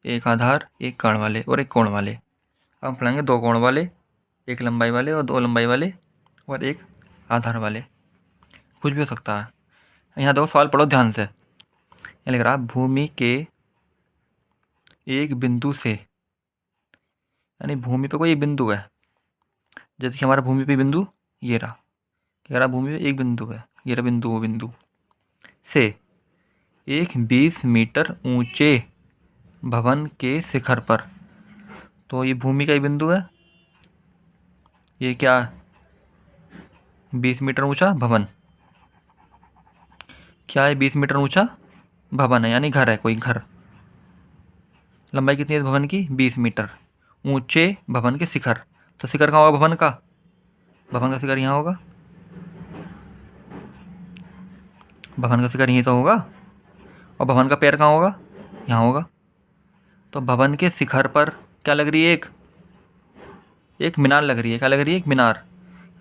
एक आधार, एक कर्ण वाले और एक कोण वाले। अब हम पढ़ेंगे 2 कोण वाले, एक लंबाई वाले और 2 लंबाई वाले और एक आधार वाले, कुछ भी हो सकता है। यहाँ देखो सवाल पढ़ो ध्यान से। यहाँ लिख रहा भूमि के एक बिंदु से, यानी भूमि पे कोई एक बिंदु है, जैसे कि हमारा भूमि पे बिंदु ये रहा, कह रहा भूमि पे एक बिंदु है, ये रहा बिंदु, वो बिंदु से एक 20 मीटर ऊंचे भवन के शिखर पर। तो ये भूमि का ही बिंदु है। ये क्या 20 मीटर ऊंचा भवन क्या है? 20 मीटर ऊंचा भवन है, यानी घर है, कोई घर। लंबाई कितनी है भवन की? 20 मीटर। ऊंचे भवन के शिखर, तो शिखर कहाँ होगा भवन का? भवन का शिखर यहाँ होगा। भवन का शिखर यहीं तो होगा। और भवन का पैर कहाँ होगा? यहाँ होगा। तो भवन के शिखर पर क्या लग रही है? एक मीनार लग रही है। क्या लग रही है? एक मीनार।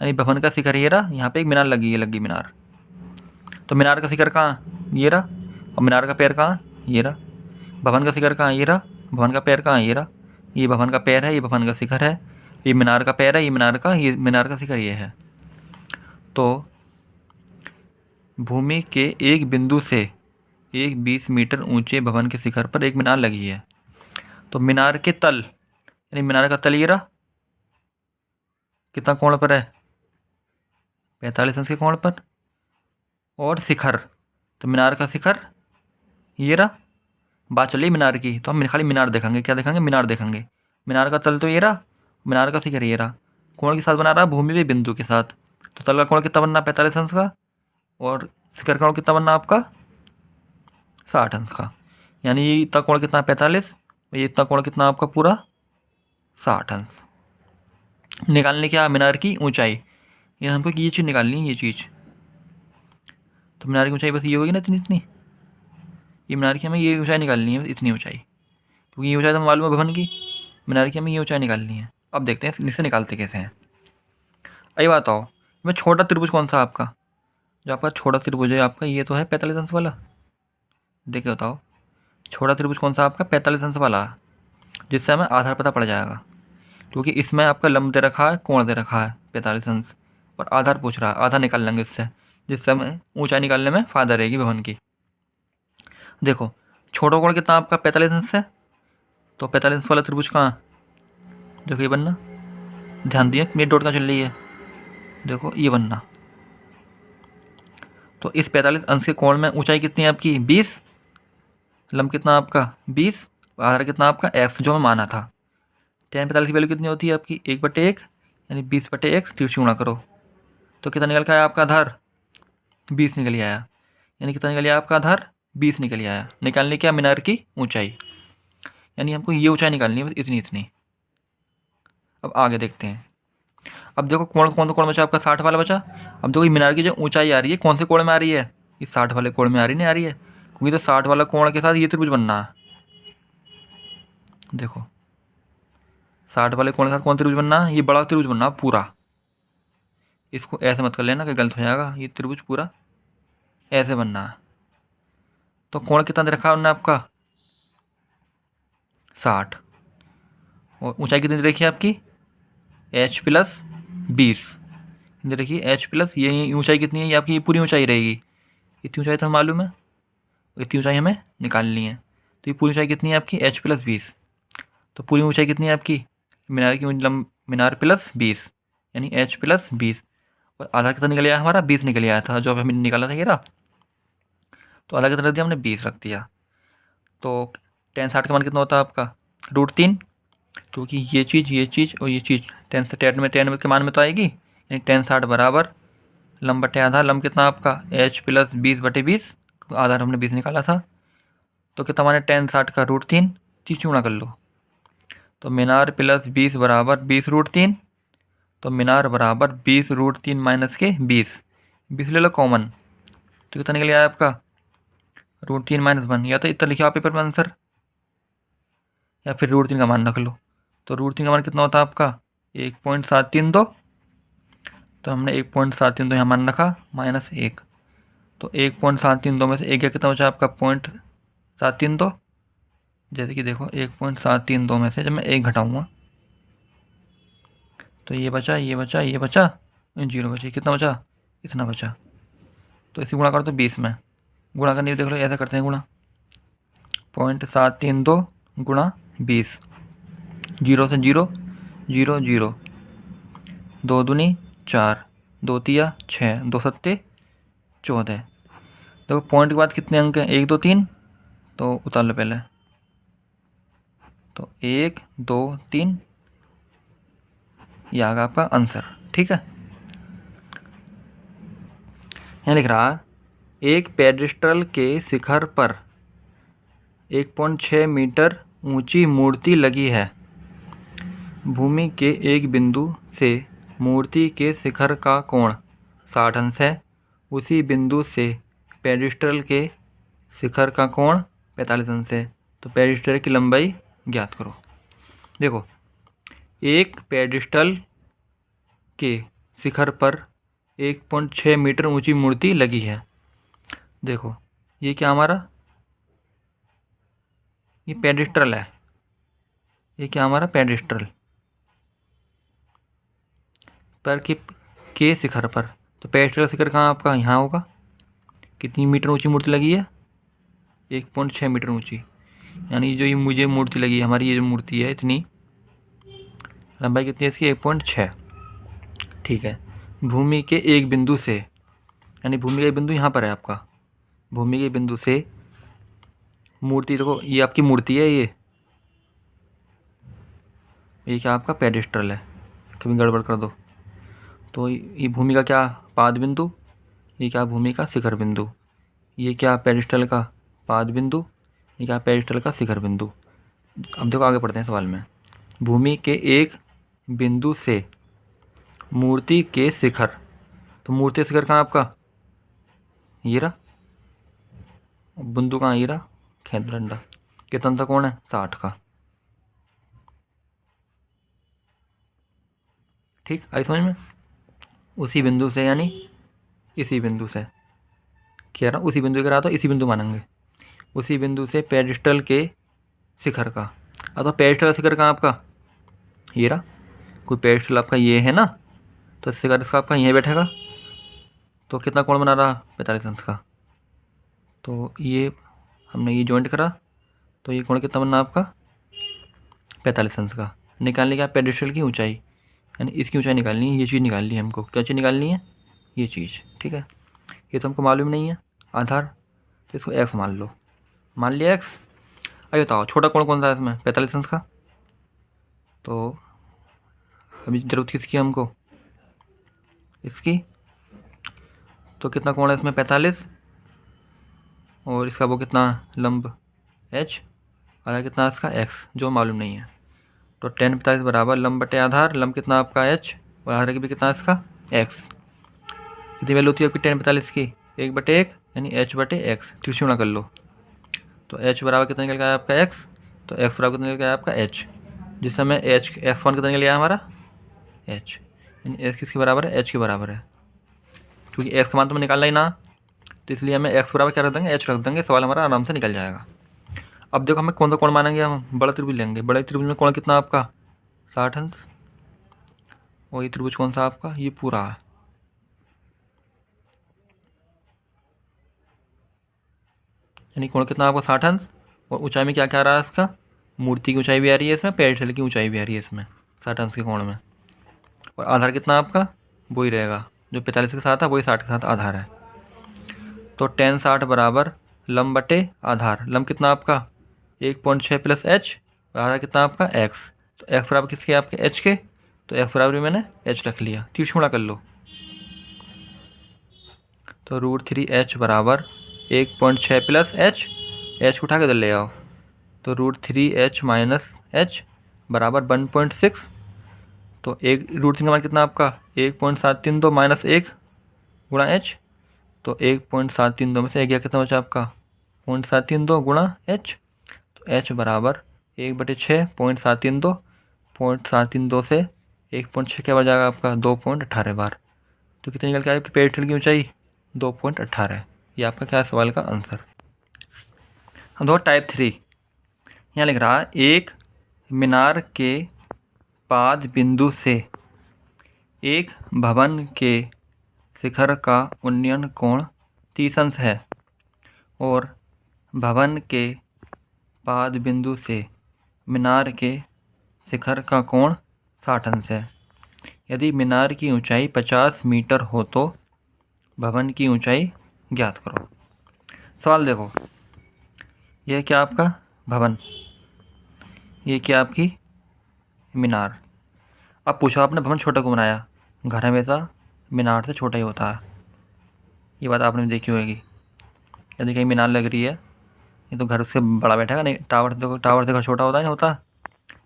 यानी भवन का शिखर ये रहा, यहाँ पे एक मीनार लगी है, लगी मीनार। तो मीनार का शिखर कहाँ? ये रहा। और मीनार का पैर कहाँ? ये रहा। भवन का शिखर कहाँ? ये रहा। भवन का पैर कहाँ? ये रहा। ये भवन का पैर है, ये भवन का शिखर है। ये मीनार का पैर है, ये मीनार का शिखर ये है। तो भूमि के एक बिंदु से एक 20 मीटर ऊंचे भवन के शिखर पर एक मीनार लगी है। तो मीनार के तल, यानी मीनार का तल ये रहा, कितना कोण पर है? 45 अंश के कोण पर। और शिखर, तो मीनार का शिखर ये रहा। बात चली मीनार की, तो हम खाली मीनार देखेंगे। क्या देखेंगे? मीनार देखेंगे। मीनार का तल तो ये रहा, मीनार का शिखर ये रहा। कोण के साथ बना रहा? भूमि पे बिंदु के साथ। तो तल का कोण कितना बनना? 45 अंश का। और शिखर का कोण कितना बनना आपका? 60 अंश का। यानी ये इतना कोण कितना? 45। और ये इतना कोण कितना आपका? पूरा 60 अंश। निकालने क्या? मीनार की ऊंचाई। ये हमको ये चीज़ निकालनी है, ये चीज़। तो मीनार की ऊंचाई बस ये होगी ना, इतनी इतनी। ये मीनार की हमें ये ऊंचाई निकालनी है, इतनी ऊंचाई। क्योंकि ये ऊंचाई तो मालूम है भवन की। मीनार की हमें ये ऊंचाई निकालनी है। अब देखते हैं इससे निकालते कैसे हैं। अरे बताओ, मैं छोटा त्रिभुज कौन सा आपका? जो आपका छोटा त्रिभुज है आपका, ये तो है 45 अंश वाला। देखिए बताओ, छोटा त्रिभुज कौन सा आपका? 45 अंश वाला, जिससे हमें आधार पता पड़ जाएगा। क्योंकि इसमें आपका लंब दे रखा है, कोण दे रखा है 45 अंश, और आधार पूछ रहा है। आधार निकाल लेंगे इससे, जिससे हमें ऊंचाई निकालने में फ़ायदा रहेगी भवन की। देखो, छोटा कोण कितना आपका? 45 अंश है। तो 45 अंश वाला त्रिभुज कहाँ? देखो ये बनना। ध्यान दिए मेरी डॉट कहाँ चल रही है? देखो ये बनना। तो इस 45 अंश के कोण में ऊंचाई कितनी है आपकी? 20। लंब कितना आपका? 20। आधार कितना आपका? x, जो मैं माना था। tan 45 की वैल्यू कितनी होती है आपकी? 1/1, यानी 20/x। 30 से गुणा करो तो कितना निकल के आया आपका आधार? 20 निकल आया। यानी कितना निकल आया आपका आधार? 20 निकल आया। निकालने क्या? मीनार की ऊंचाई। यानी हमको ये ऊंचाई निकालनी है, बस इतनी इतनी। अब आगे देखते हैं। अब देखो कोण, कौन सा कोण बचा आपका? 60 वाला बचा। अब देखो ये मीनार की जो ऊंचाई आ रही है, कौन से कोण में आ रही है? ये 60 वाले कोण में आ रही, नहीं आ रही है? क्योंकि तो 60 वाला कोण के साथ ये त्रिभुज बनना है। देखो 60 वाले कोण के साथ कौन त्रिभुज बनना है? ये बड़ा त्रिभुज बनना है पूरा। इसको ऐसे मत कर लेना कि गलत हो जाएगा। ये त्रिभुज पूरा ऐसे बनना है। तो कोण कितना दे रखा है उन्होंने आपका? 60। और ऊंचाई कितनी दे रखी है आपकी? h+20। देखिए h+, ये ऊंचाई कितनी है? ये आपकी पूरी ऊंचाई रहेगी। इतनी ऊंचाई तो हमें मालूम है, इतनी ऊंचाई हमें निकालनी है। तो ये पूरी ऊंचाई कितनी है आपकी? h+20। तो पूरी ऊंचाई कितनी है आपकी? मीनार की मीनार +20, यानी h+20। और आधा कितना निकल आया हमारा? 20 निकल आया था, जो हमें निकाला था ये रहा। तो आधा कितना रख दिया हमने? 20 रख दिया। तो tan 60 का मान कितना होता है आपका? √3। क्योंकि ये चीज़ और ये चीज़ tan के मान में तो आएगी। यानी tan 60 बराबर लंब बटे आधार। लंब कितना आपका? h+20/20। आधार हमने 20 निकाला था। तो कितना माने tan 60 का? √3। 30 गुणा कर लो तो मीनार +20 बराबर 20√3। तो मीनार बराबर 20√3 माइनस के 20 ले लो कॉमन। तो कितना निकल आया आपका? √3 - 1। या तो इतना लिखा आप पेपर में आंसर, या फिर √3 का मान रख लो। तो √3 का मान कितना होता है आपका? 1.732। तो हमने 1.732 यहाँ मान रखा, -1। तो 1.732 में से एक कितना बचा आपका? 0.732। जैसे कि देखो 1.732 में से जब मैं 1 घटाऊँगा तो ये बचा, ये बचा, ये बचा, 0 बची। कितना बचा? इतना बचा। तो इसी गुणा करो तो 20 में गुणा करने देख लो, ऐसा करते हैं गुणा। 0.732 गुणा 20। 0 से 0, 0 0, 2 दूनी 4, 2 तिया 6, 2 सत्ते 14। देखो पॉइंट के बाद कितने अंक हैं, 1 2 3, तो उतार लो पहले। तो 1 2 3 ये आ गया आपका आंसर। ठीक है, यहाँ लिख रहा एक पेडिस्टल के शिखर पर 1.6 मीटर ऊंची मूर्ति लगी है। भूमि के एक बिंदु से मूर्ति के शिखर का कोण 60 अंश है। उसी बिंदु से पेडिस्टल के शिखर का कोण 45 अंश है। तो पेडिस्टल की लंबाई ज्ञात करो। देखो, एक पेडिस्टल के शिखर पर 1.6 मीटर ऊंची मूर्ति लगी है। देखो ये क्या हमारा, ये पेडिस्टल है। ये क्या हमारा पेडिस्टल पर के शिखर पर। तो पेडिस्टल शिखर कहाँ आपका, यहाँ होगा। कितनी मीटर ऊंची मूर्ति लगी है, 1.6 मीटर ऊंची। यानी जो ये मुझे मूर्ति लगी है, हमारी ये जो मूर्ति है, इतनी लंबाई कितनी है इसकी, 1.6। ठीक है, भूमि के एक बिंदु से, यानी भूमि का बिंदु यहाँ पर है आपका। भूमि के बिंदु से मूर्ति, देखो ये आपकी मूर्ति है, ये क्या आपका पेडिस्टल है। कभी गड़बड़ कर दो तो ये भूमि का क्या पाद बिंदु, ये क्या भूमि का शिखर बिंदु। ये क्या पेडिस्टल का पाद बिंदु, ये क्या पेडिस्टल का शिखर बिंदु। अब देखो आगे पढ़ते हैं सवाल में। भूमि के एक बिंदु से मूर्ति के शिखर, तो मूर्ति शिखर कहाँ आपका, ये रहा। बिंदु कहाँ, ये रहा खेत डंडा। कितना सा कोण है, 60 का। ठीक, आई समझ में। उसी बिंदु से, यानी इसी बिंदु से कह रहा हूँ, उसी बिंदु कह रहा तो इसी बिंदु मानेंगे। उसी बिंदु से पेडिस्टल के शिखर का, तो पेडिस्टल शिखर कहाँ आपका, ये रहा। कोई पेडिस्टल आपका ये है ना, तो शिखर इसका आपका यहीं बैठेगा। तो कितना कोण बना रहा, 45 अंश का। तो ये हमने ये जॉइंट करा, तो ये कोण कितना बनना आपका, 45 अंश का। निकालने का पेडिस्टल की ऊंचाई, यानी इसकी ऊंचाई निकालनी है। ये चीज़ निकालनी है हमको, क्या चीज़ निकालनी है, ये चीज़। ठीक है, ये तो हमको मालूम नहीं है आधार, तो इसको एक्स मान लो। मान लिया एक्स। अभी बताओ छोटा कोण कौन सा है इसमें, 45 अंश का। तो अभी जरूरत किसकी हमको, इसकी। तो कितना कोण है इसमें, 45, और इसका वो कितना लंब h, आधार कितना इसका x, जो मालूम नहीं है। तो 10 45 बराबर लंब बटे आधार, लंब कितना आपका h और आधार की भी कितना इसका x। कितनी वैल्यू होती है आपकी 10 45 की, 1/1, यानी h बटे x। त्रिकोण कर लो। तो h बराबर कितना निकल गया आपका x, तो x बराबर कितना निकल गया आपका h। जिस समय x1 कितना निकल गया हमारा h, यानी x किसके बराबर है, h के बराबर है। क्योंकि x का मान तो निकालना ही ना, तो इसलिए हमें x बराबर क्या रख देंगे, h रख देंगे। सवाल हमारा आराम से निकल जाएगा। अब देखो हमें कौन सा कोण मानेंगे, हम बड़ा त्रिभुज लेंगे। बड़े त्रिभुज में कोण कितना आपका, 60 अंश। और ये त्रिभुज कौन सा आपका, ये पूरा है। यानी कोण कितना आपका 60 अंश। और ऊंचाई में क्या क्या आ रहा है इसका, मूर्ति की ऊंचाई भी आ रही है इसमें, पेडिस्टल की ऊंचाई भी आ रही है इसमें 60 अंश के कोण में। और आधार कितना आपका, वही रहेगा जो 45 के साथ है, वही 60 के साथ आधार है। तो 10 60 बराबर लंब बटे आधार। लंब कितना आपका 1.6 प्लस h, और आधार कितना आपका x। तो x बराबर किसके, आपके h के। तो x बराबर मैंने h रख लिया। त्रिकोण कर लो। तो √3h बराबर 1.6 प्लस h उठा के इधर ले आओ। तो √3h माइनस h बराबर 1.6। तो एक √3 का मान कितना आपका 1.732 माइनस 1 गुणा h। तो 1.732 में से एक गया, कितना बचा आपका 0.732 गुणा h। तो h बराबर 1/6 0.732, 0.732 से 1.6 क्या बच जाएगा आपका 2.18 बार। तो कितनी निकल के आएगी पेडिस्टल की ऊंचाई, 2.18। ये आपका क्या सवाल का आंसर। हम देखो टाइप 3, यहाँ लिख रहा है एक मीनार के पाद बिंदु से एक भवन के शिखर का उन्नयन कोण 30 अंश है, और भवन के पाद बिंदु से मीनार के शिखर का कोण 60 अंश है। यदि मीनार की ऊंचाई 50 मीटर हो तो भवन की ऊंचाई ज्ञात करो। सवाल देखो, यह क्या आपका भवन, ये क्या आपकी मीनार। अब पूछो आपने भवन छोटा क्यों बनाया, घर हमेशा मीनार से छोटा ही होता है, ये बात आपने देखी होगी। यदि कहीं मीनार लग रही है, ये तो घर उससे बड़ा बैठेगा नहीं, टावर देखो, टावर से घर छोटा होता है नहीं होता।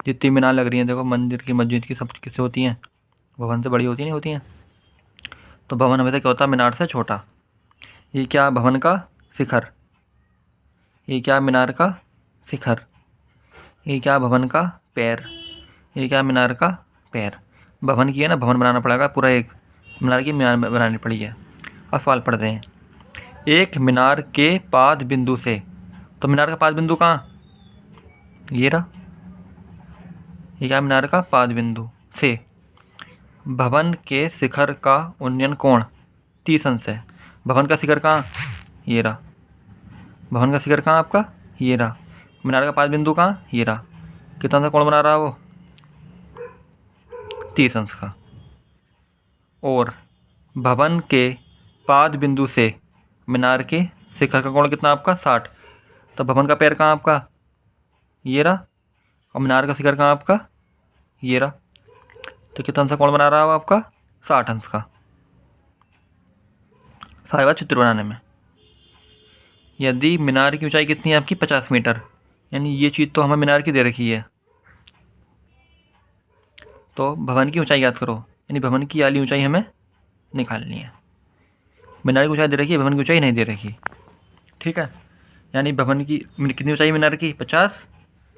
जितनी मीनार लग रही है देखो, मंदिर की मस्जिद की, सब किससे होती हैं, भवन से बड़ी होती नहीं होती हैं। तो भवन हमेशा क्या होता है, मीनार से छोटा। ये क्या भवन का शिखर, ये क्या मीनार का शिखर, ये क्या भवन का पैर, ये क्या मीनार का पैर। भवन की है ना, भवन बनाना पड़ेगा पूरा, एक मीनार की मीनार बनानी पड़ी है। अब सवाल पढ़ते हैं, एक मीनार के पाद बिंदु से, तो मीनार का पाद बिंदु कहाँ, ये रहा, ये क्या मीनार का पाद बिंदु से भवन के शिखर का उन्नयन कोण 30 अंश है। भवन का शिखर कहाँ, ये रहा, भवन का शिखर कहाँ आपका, ये रहा। मीनार का पाद बिंदु कहाँ, ये रहा। कितना सा कोण बना रहा है वो, 30 अंश का। और भवन के पाद बिंदु से मीनार के शिखर का कोण कितना आपका, 60। तो भवन का पैर कहाँ आपका, ये रहा, और मीनार का शिखर कहाँ आपका, ये रहा। तो कितना अंश का कोण बना रहा है वो आपका, 60 अंश का। सारी बात चित्र बनाने में। यदि मीनार की ऊंचाई कितनी है आपकी, 50 मीटर, यानी ये चीज़ तो हमें मीनार की दे रखी है, तो भवन की ऊंचाई याद करो, यानी भवन की वाली ऊंचाई हमें निकालनी है। मीनार की ऊंचाई दे रखी है, भवन की ऊंचाई नहीं दे रखी, ठीक है। यानी भवन की कितनी ऊंचाई मीनार की, 50,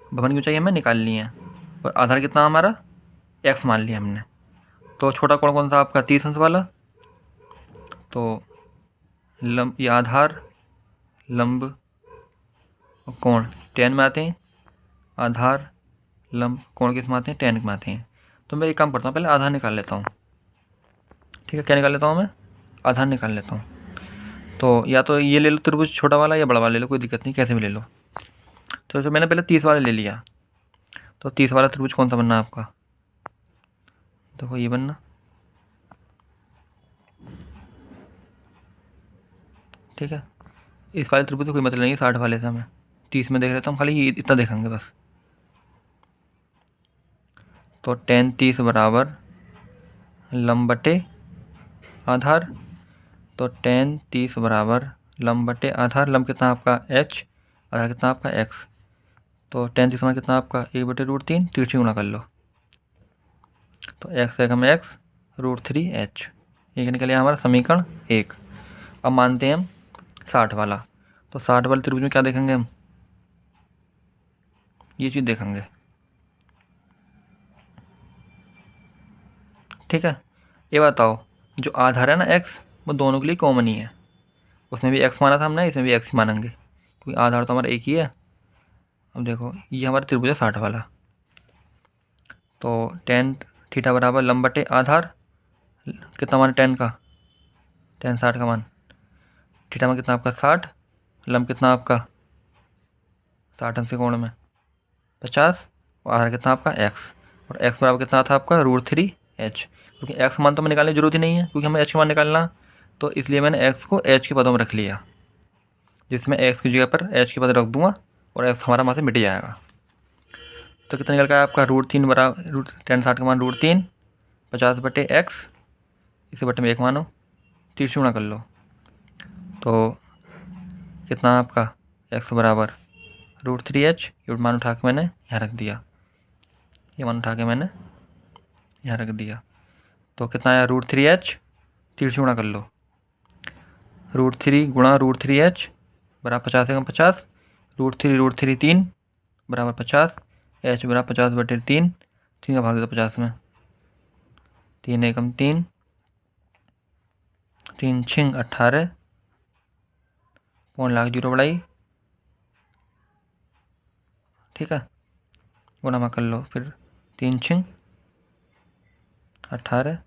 भवन की ऊंचाई हमें निकालनी है। और आधार कितना हमारा, x मान लिया हमने। तो छोटा कोण कौन सा आपका, 30 अंश वाला। तो लंब, ये आधार, लंब और कोण tan में आते हैं, आधार लंब कोण किस में आते हैं, tan में आते हैं। तो मैं एक काम करता हूँ, पहले आधार निकाल लेता हूँ, ठीक है। क्या निकाल लेता हूँ मैं, आधार निकाल लेता हूँ। तो या तो ये ले लो त्रिभुज छोटा वाला, या बड़ा वाला ले लो, कोई दिक्कत नहीं, कैसे भी ले लो। तो जो मैंने पहले 30 वाला ले लिया, तो 30 वाला त्रिभुज कौन सा बनना है आपका, देखो ये बनना, ठीक है। इस वाले त्रिभुज से कोई मतलब नहीं है, 60 वाले से हमें 30 में देख रहे तो हम खाली ये इतना देखेंगे बस। तो tan 30 बराबर लंब बटे आधार। तो tan 30 बराबर लंब बटे आधार, लंब कितना आपका h, आधार कितना आपका x। तो tan 30 में कितना आपका 1/√3, तिरछी गुणा कर लो। तो x एक हम x √3h, ये निकल गया हमारा समीकरण 1। अब मानते हैं हम 60 वाला, तो 60 वाले त्रिभुज में क्या देखेंगे हम, ये चीज़ देखेंगे, ठीक है। ये बताओ, जो आधार है ना x, वो दोनों के लिए कॉमन ही है। उसमें भी x माना था हमने, इसमें भी x ही मानेंगे, क्योंकि आधार तो हमारा एक ही है। अब देखो ये हमारा त्रिभुज है 60 वाला। तो tan थीटा बराबर लंब बटे आधार, कितना मान tan का, tan 60 का मान, थीटा में कितना आपका 60, लंब कितना आपका 60 अंश के कोण में 50, और आधार कितना आपका x, और x बराबर कितना था आपका √3h। क्योंकि x मान तो हमें निकालने की जरूरत ही नहीं है, क्योंकि हमें h का मान निकालना, तो इसलिए मैंने x को h के पदों में रख लिया, जिसमें x की जगह पर h के पद रख दूंगा और x हमारा वहाँ से मिट जाएगा। तो कितना निकल गया आपका √3 बराबर tan 60 का मान √3, 50 बटे x, इसे बटे में 1 मानो, 30 गुणा कर लो। तो कितना आपका x बराबर √3h, ये मान उठा के मैंने यहाँ रख दिया, ये मान उठा के मैंने यहाँ रख दिया। तो कितना आया √3h, 30 गुणा कर लो, √3 गुणा √3h बराबर 50 एकम 50, √3 3 बराबर 50, h बराबर 50 बटे 3, 3 का भाग देता 50 में, 3 एकम 3, 3 छिंग 18, पौन लाख 0 बढ़ाई, ठीक है, गुणा में कर लो, फिर 3 छिंग 18,